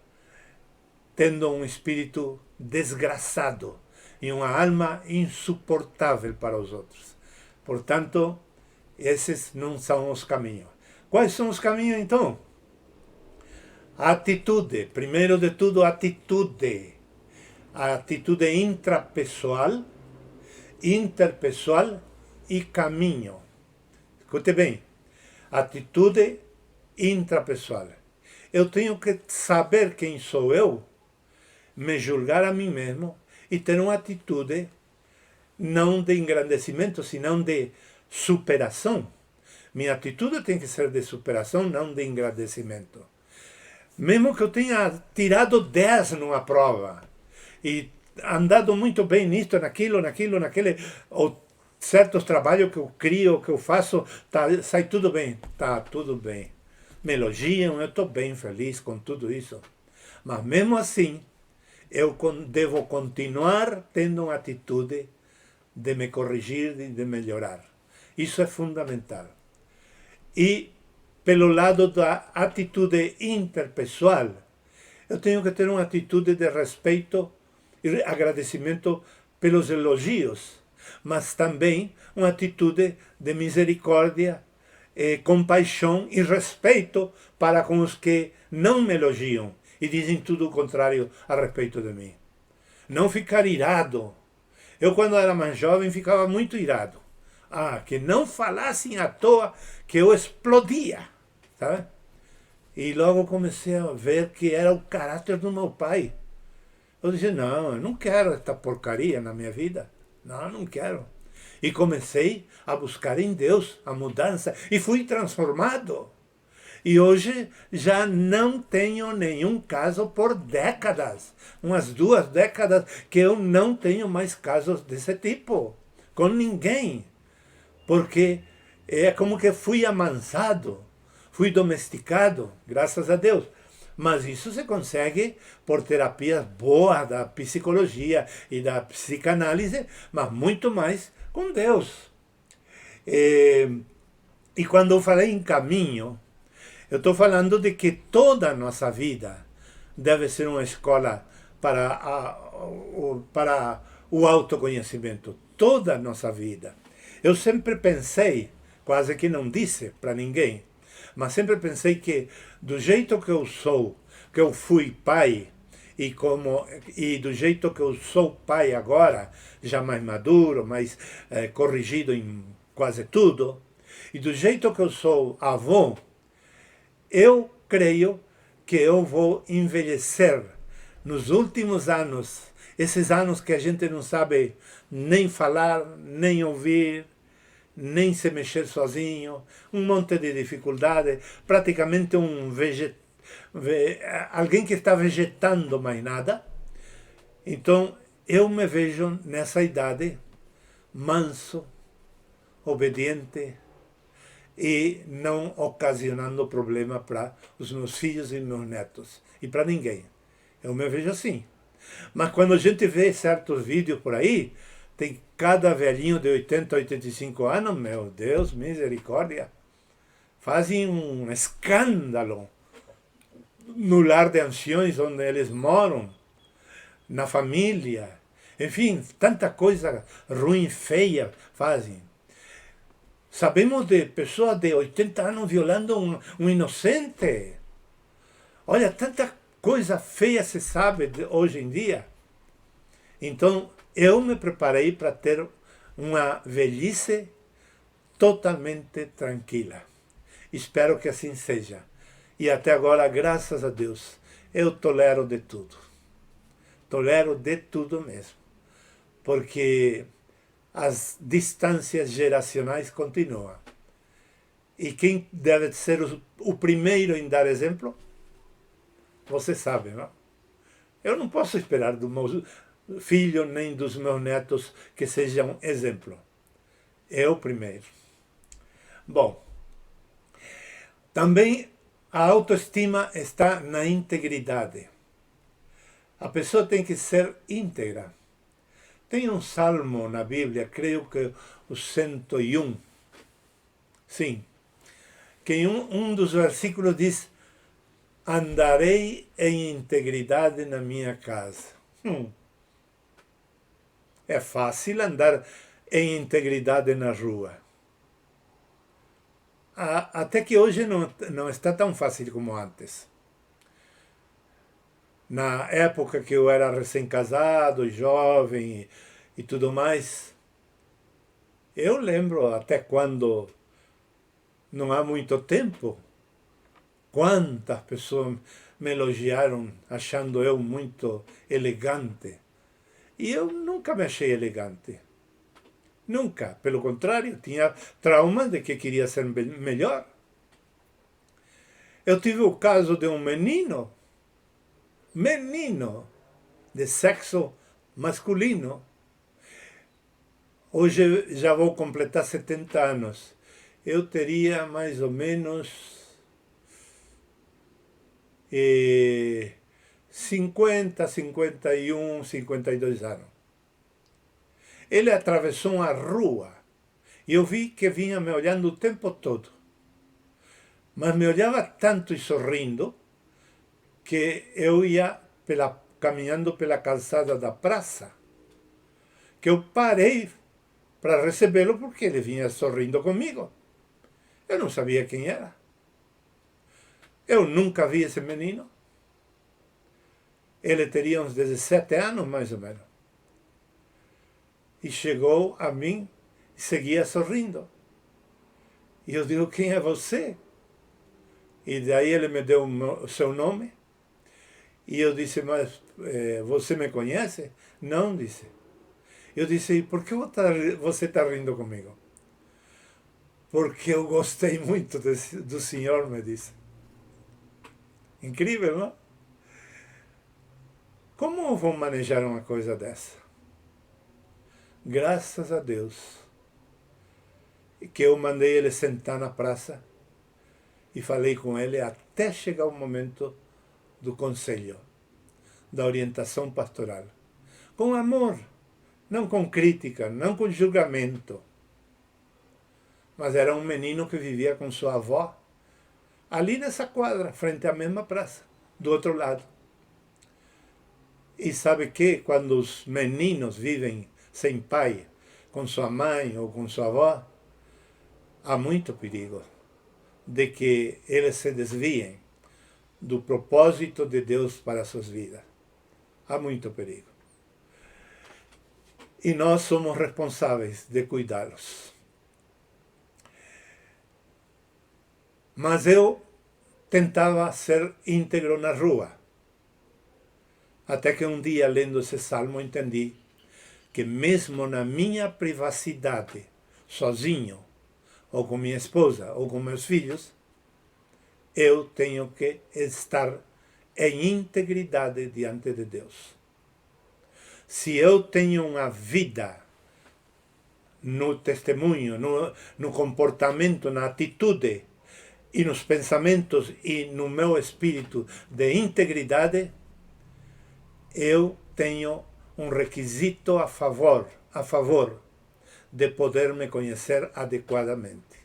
tendo um espírito desgraçado e uma alma insuportável para os outros. Portanto, esses não são os caminhos. Quais são os caminhos, então? Atitude. Primeiro de tudo, atitude. A atitude intrapessoal, interpessoal e caminho. Escute bem. Atitude intrapessoal. Eu tenho que saber quem sou eu, me julgar a mim mesmo e ter uma atitude não de engrandecimento, senão de superação. Minha atitude tem que ser de superação, não de engrandecimento. Mesmo que eu tenha tirado 10 numa prova e andado muito bem nisto, naquele, ou certos trabalhos que eu crio, que eu faço, sai tudo bem. Tá tudo bem. Me elogiam, eu estou bem feliz com tudo isso. Mas mesmo assim, eu devo continuar tendo uma atitude de me corrigir e de melhorar. Isso é fundamental. E, pelo lado da atitude interpessoal, eu tenho que ter uma atitude de respeito e agradecimento pelos elogios, mas também uma atitude de misericórdia, compaixão e respeito para com os que não me elogiam e dizem tudo o contrário a respeito de mim. Não ficar irado. Eu, quando era mais jovem, ficava muito irado. Que não falassem à toa que eu explodia, sabe? E logo comecei a ver que era o caráter do meu pai. Eu disse, não, eu não quero esta porcaria na minha vida. Não, não quero. E comecei a buscar em Deus a mudança e fui transformado. E hoje já não tenho nenhum caso por décadas. Umas 2 décadas que eu não tenho mais casos desse tipo. Com ninguém. Porque é como que fui amansado, fui domesticado, graças a Deus. Mas isso se consegue por terapias boas da psicologia e da psicanálise, mas muito mais com Deus. E quando eu falei em caminho, eu estou falando de que toda a nossa vida deve ser uma escola para o autoconhecimento. Toda a nossa vida. Eu sempre pensei, quase que não disse para ninguém, mas sempre pensei que do jeito que eu sou, que eu fui pai e do jeito que eu sou pai agora, já mais maduro, mais corrigido em quase tudo, e do jeito que eu sou avô, eu creio que eu vou envelhecer nos últimos anos, esses anos que a gente não sabe nem falar, nem ouvir, nem se mexer sozinho, um monte de dificuldade, praticamente alguém que está vegetando mais nada. Então, eu me vejo nessa idade manso, obediente e não ocasionando problema para os meus filhos e meus netos e para ninguém. Eu me vejo assim. Mas quando a gente vê certos vídeos por aí, tem cada velhinho de 80, 85 anos, meu Deus, misericórdia, fazem um escândalo no lar de anciões onde eles moram, na família, enfim, tanta coisa ruim, feia fazem. Sabemos de pessoas de 80 anos violando um inocente. Olha, tanta coisa feia se sabe hoje em dia. Então, eu me preparei para ter uma velhice totalmente tranquila. Espero que assim seja. E até agora, graças a Deus, eu tolero de tudo. Tolero de tudo mesmo. Porque as distâncias geracionais continuam. E quem deve ser o primeiro em dar exemplo? Você sabe, não? Eu não posso esperar do meu filho nem dos meus netos que sejam exemplo. Eu primeiro. Bom, também a autoestima está na integridade. A pessoa tem que ser íntegra. Tem um salmo na Bíblia, creio que o 101, sim, que em um dos versículos diz: andarei em integridade na minha casa. É fácil andar em integridade na rua. Até que hoje não está tão fácil como antes. Na época que eu era recém-casado, jovem e tudo mais, eu lembro até quando, não há muito tempo, quantas pessoas me elogiaram achando eu muito elegante. E eu nunca me achei elegante. Nunca. Pelo contrário, tinha trauma de que queria ser melhor. Eu tive o caso de um menino de sexo masculino. Hoje já vou completar 70 anos. Eu teria mais ou menos 50, 51, 52 anos. Ele atravessou uma rua e eu vi que vinha me olhando o tempo todo. Mas me olhava tanto e sorrindo que eu ia caminhando pela calçada da praça, que eu parei para recebê-lo porque ele vinha sorrindo comigo. Eu não sabia quem era. Eu nunca vi esse menino. Ele teria uns 17 anos, mais ou menos. E chegou a mim e seguia sorrindo. E eu digo: quem é você? E daí ele me deu o seu nome. E eu disse: mas você me conhece? Não, disse. Eu disse: e por que você está rindo comigo? Porque eu gostei muito do senhor, me disse. Incrível, não? Como vão manejar uma coisa dessa? Graças a Deus que eu mandei ele sentar na praça e falei com ele até chegar o momento do conselho, da orientação pastoral. Com amor, não com crítica, não com julgamento. Mas era um menino que vivia com sua avó ali nessa quadra, frente à mesma praça, do outro lado. E sabe que quando os meninos vivem sem pai, com sua mãe ou com sua avó, há muito perigo de que eles se desviem do propósito de Deus para suas vidas. há muito perigo. E nós somos responsáveis de cuidá-los. Mas eu tentava ser íntegro na rua. Até que um dia, lendo esse salmo, entendi que mesmo na minha privacidade, sozinho, ou com minha esposa, ou com meus filhos, eu tenho que estar em integridade diante de Deus. Se eu tenho uma vida no testemunho, no comportamento, na atitude, e nos pensamentos e no meu espírito de integridade, eu tenho um requisito a favor de poder me conhecer adequadamente.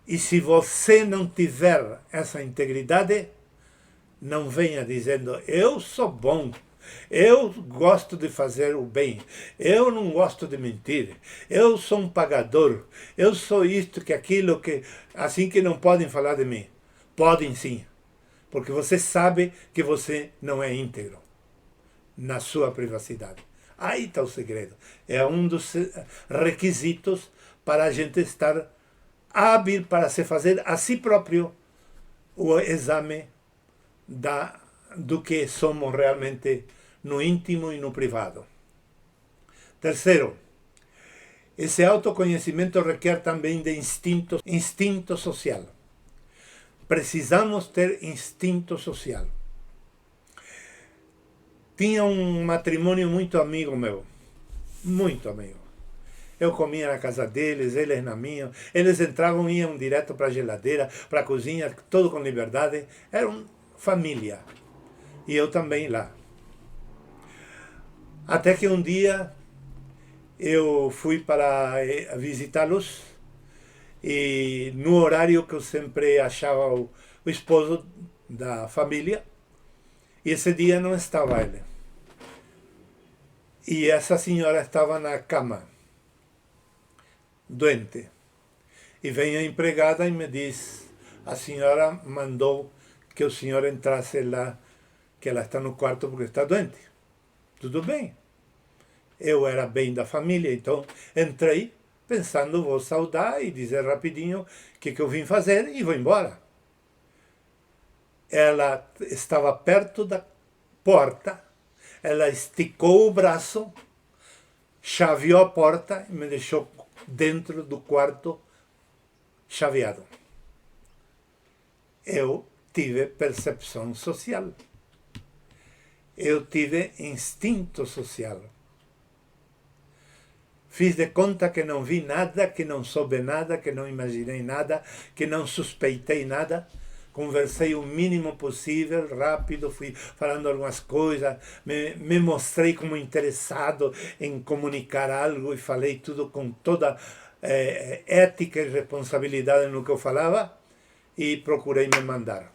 E se você não tiver essa integridade, não venha dizendo, eu sou bom, eu gosto de fazer o bem, eu não gosto de mentir, eu sou um pagador, eu sou isto, que aquilo, que assim que não podem falar de mim. Podem sim, porque você sabe que você não é íntegro na sua privacidade. Aí está o segredo. É um dos requisitos para a gente estar hábil para se fazer a si próprio o exame do que somos realmente no íntimo e no privado. Terceiro, esse autoconhecimento requer também de instinto social. Precisamos ter instinto social. Tinha um matrimônio muito amigo meu, muito amigo. Eu comia na casa deles, eles na minha. Eles entravam e iam direto para a geladeira, para a cozinha, todo com liberdade. Eram família. E eu também lá. Até que um dia eu fui para visitá-los e no horário que eu sempre achava o esposo da família, e esse dia não estava ele. E essa senhora estava na cama, doente. E vem a empregada e me diz, a senhora mandou que o senhor entrasse lá, que ela está no quarto porque está doente. Tudo bem. Eu era bem da família, então entrei pensando, vou saudar e dizer rapidinho o que eu vim fazer e vou embora. Ela estava perto da porta, ela esticou o braço, chaveou a porta e me deixou dentro do quarto chaveado. Eu tive percepção social. Eu tive instinto social. Fiz de conta que não vi nada, que não soube nada, que não imaginei nada, que não suspeitei nada. Conversei o mínimo possível, rápido, fui falando algumas coisas, me mostrei como interessado em comunicar algo e falei tudo com toda ética e responsabilidade no que eu falava e procurei me mandar.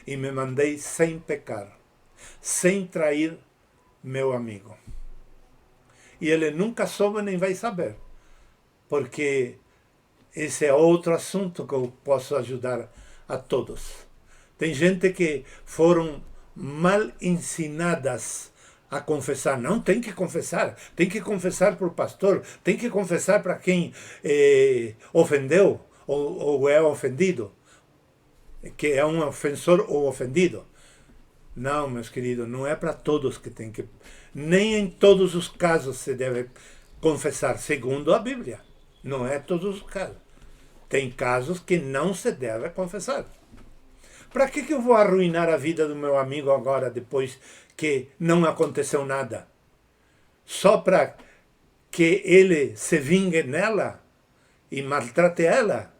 E me mandei sem pecar, sem trair meu amigo. E ele nunca soube nem vai saber, porque esse é outro assunto que eu posso ajudar a todos. Tem gente que foram mal ensinadas a confessar. Não, tem que confessar para o pastor, tem que confessar para quem ofendeu ou é ofendido, que é um ofensor ou ofendido. Não, meus queridos, não é para todos que tem que... Nem em todos os casos se deve confessar, segundo a Bíblia. Não é todos os casos. Tem casos que não se deve confessar. Para que eu vou arruinar a vida do meu amigo agora, depois que não aconteceu nada? Só para que ele se vingue nela e maltrate ela?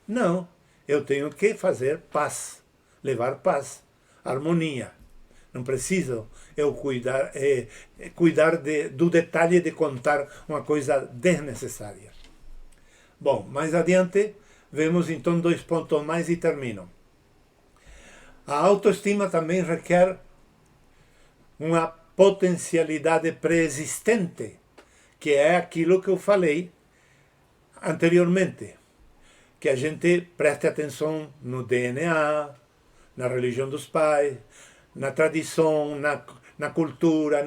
Não. Eu tenho que fazer paz, levar paz, harmonia. Não preciso eu cuidar do detalhe de contar uma coisa desnecessária. Bom, mais adiante, vemos então 2 pontos mais e termino. A autoestima também requer uma potencialidade pré-existente, que é aquilo que eu falei anteriormente. Que a gente preste atenção no DNA, na religião dos pais, na tradição, na cultura,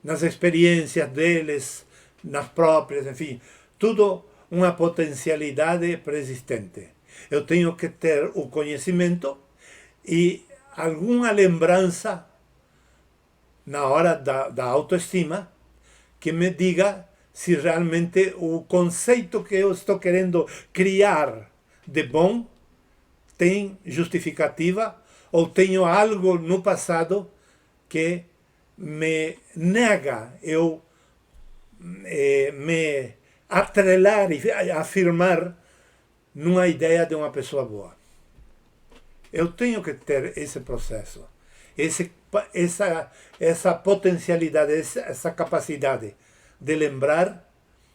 nas experiências deles, nas próprias, enfim, tudo uma potencialidade preexistente. Eu tenho que ter o conhecimento e alguma lembrança na hora da autoestima que me diga se realmente o conceito que eu estou querendo criar de bom tem justificativa ou tenho algo no passado que me nega eu me atrelar e afirmar numa ideia de uma pessoa boa. Eu tenho que ter esse processo, essa potencialidade, essa capacidade de lembrar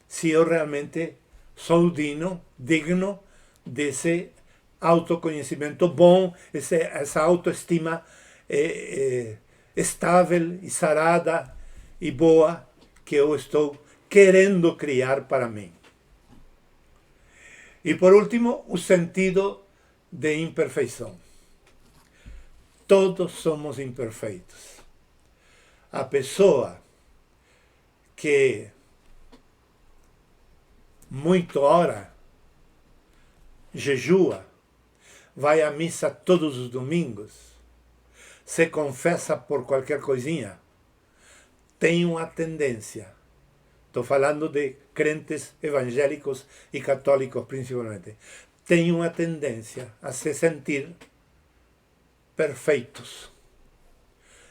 se eu realmente sou digno desse autoconhecimento bom, essa autoestima estável e sarada e boa que eu estou querendo criar para mim. E por último, o sentido de imperfeição. Todos somos imperfeitos. A pessoa que muito ora, jejua, vai à missa todos os domingos, se confessa por qualquer coisinha, tem uma tendência. Estou falando de crentes evangélicos e católicos principalmente. Tem uma tendência a se sentir perfeitos.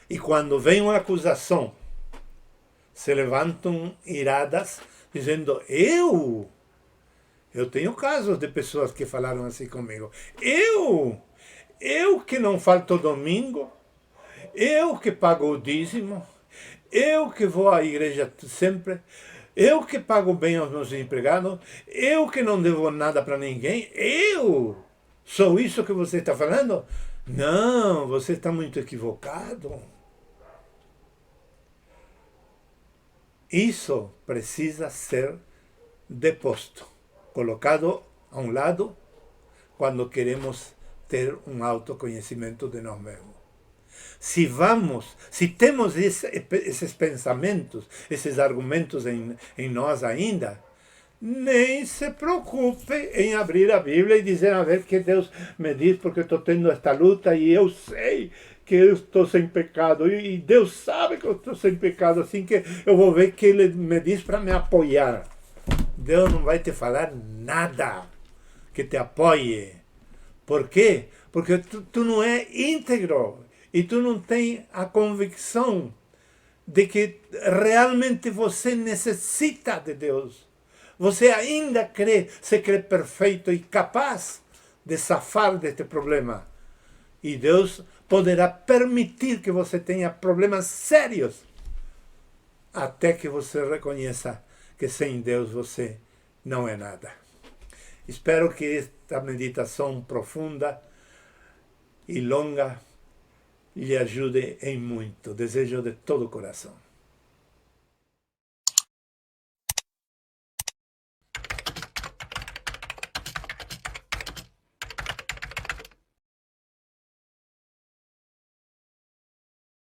E quando vem uma acusação, se levantam iradas, dizendo, eu tenho casos de pessoas que falaram assim comigo, eu que não falto domingo, eu que pago o dízimo, eu que vou à igreja sempre, eu que pago bem aos meus empregados, eu que não devo nada para ninguém, eu sou isso que você está falando? Não, você está muito equivocado. Isso precisa ser deposto, colocado a um lado, quando queremos ter um autoconhecimento de nós mesmos. Se temos esses pensamentos, esses argumentos em nós ainda, nem se preocupe em abrir a Bíblia e dizer, a ver, que Deus me diz, porque estou tendo esta luta e eu sei que eu estou sem pecado, e Deus sabe que eu estou sem pecado, assim que eu vou ver que Ele me diz para me apoiar. Deus não vai te falar nada que te apoie. Por quê? Porque tu não é íntegro e tu não tem a convicção de que realmente você necessita de Deus. Você ainda se crê perfeito e capaz de safar deste problema. E Deus poderá permitir que você tenha problemas sérios até que você reconheça que sem Deus você não é nada. Espero que esta meditação profunda e longa lhe ajude em muito. Desejo de todo o coração.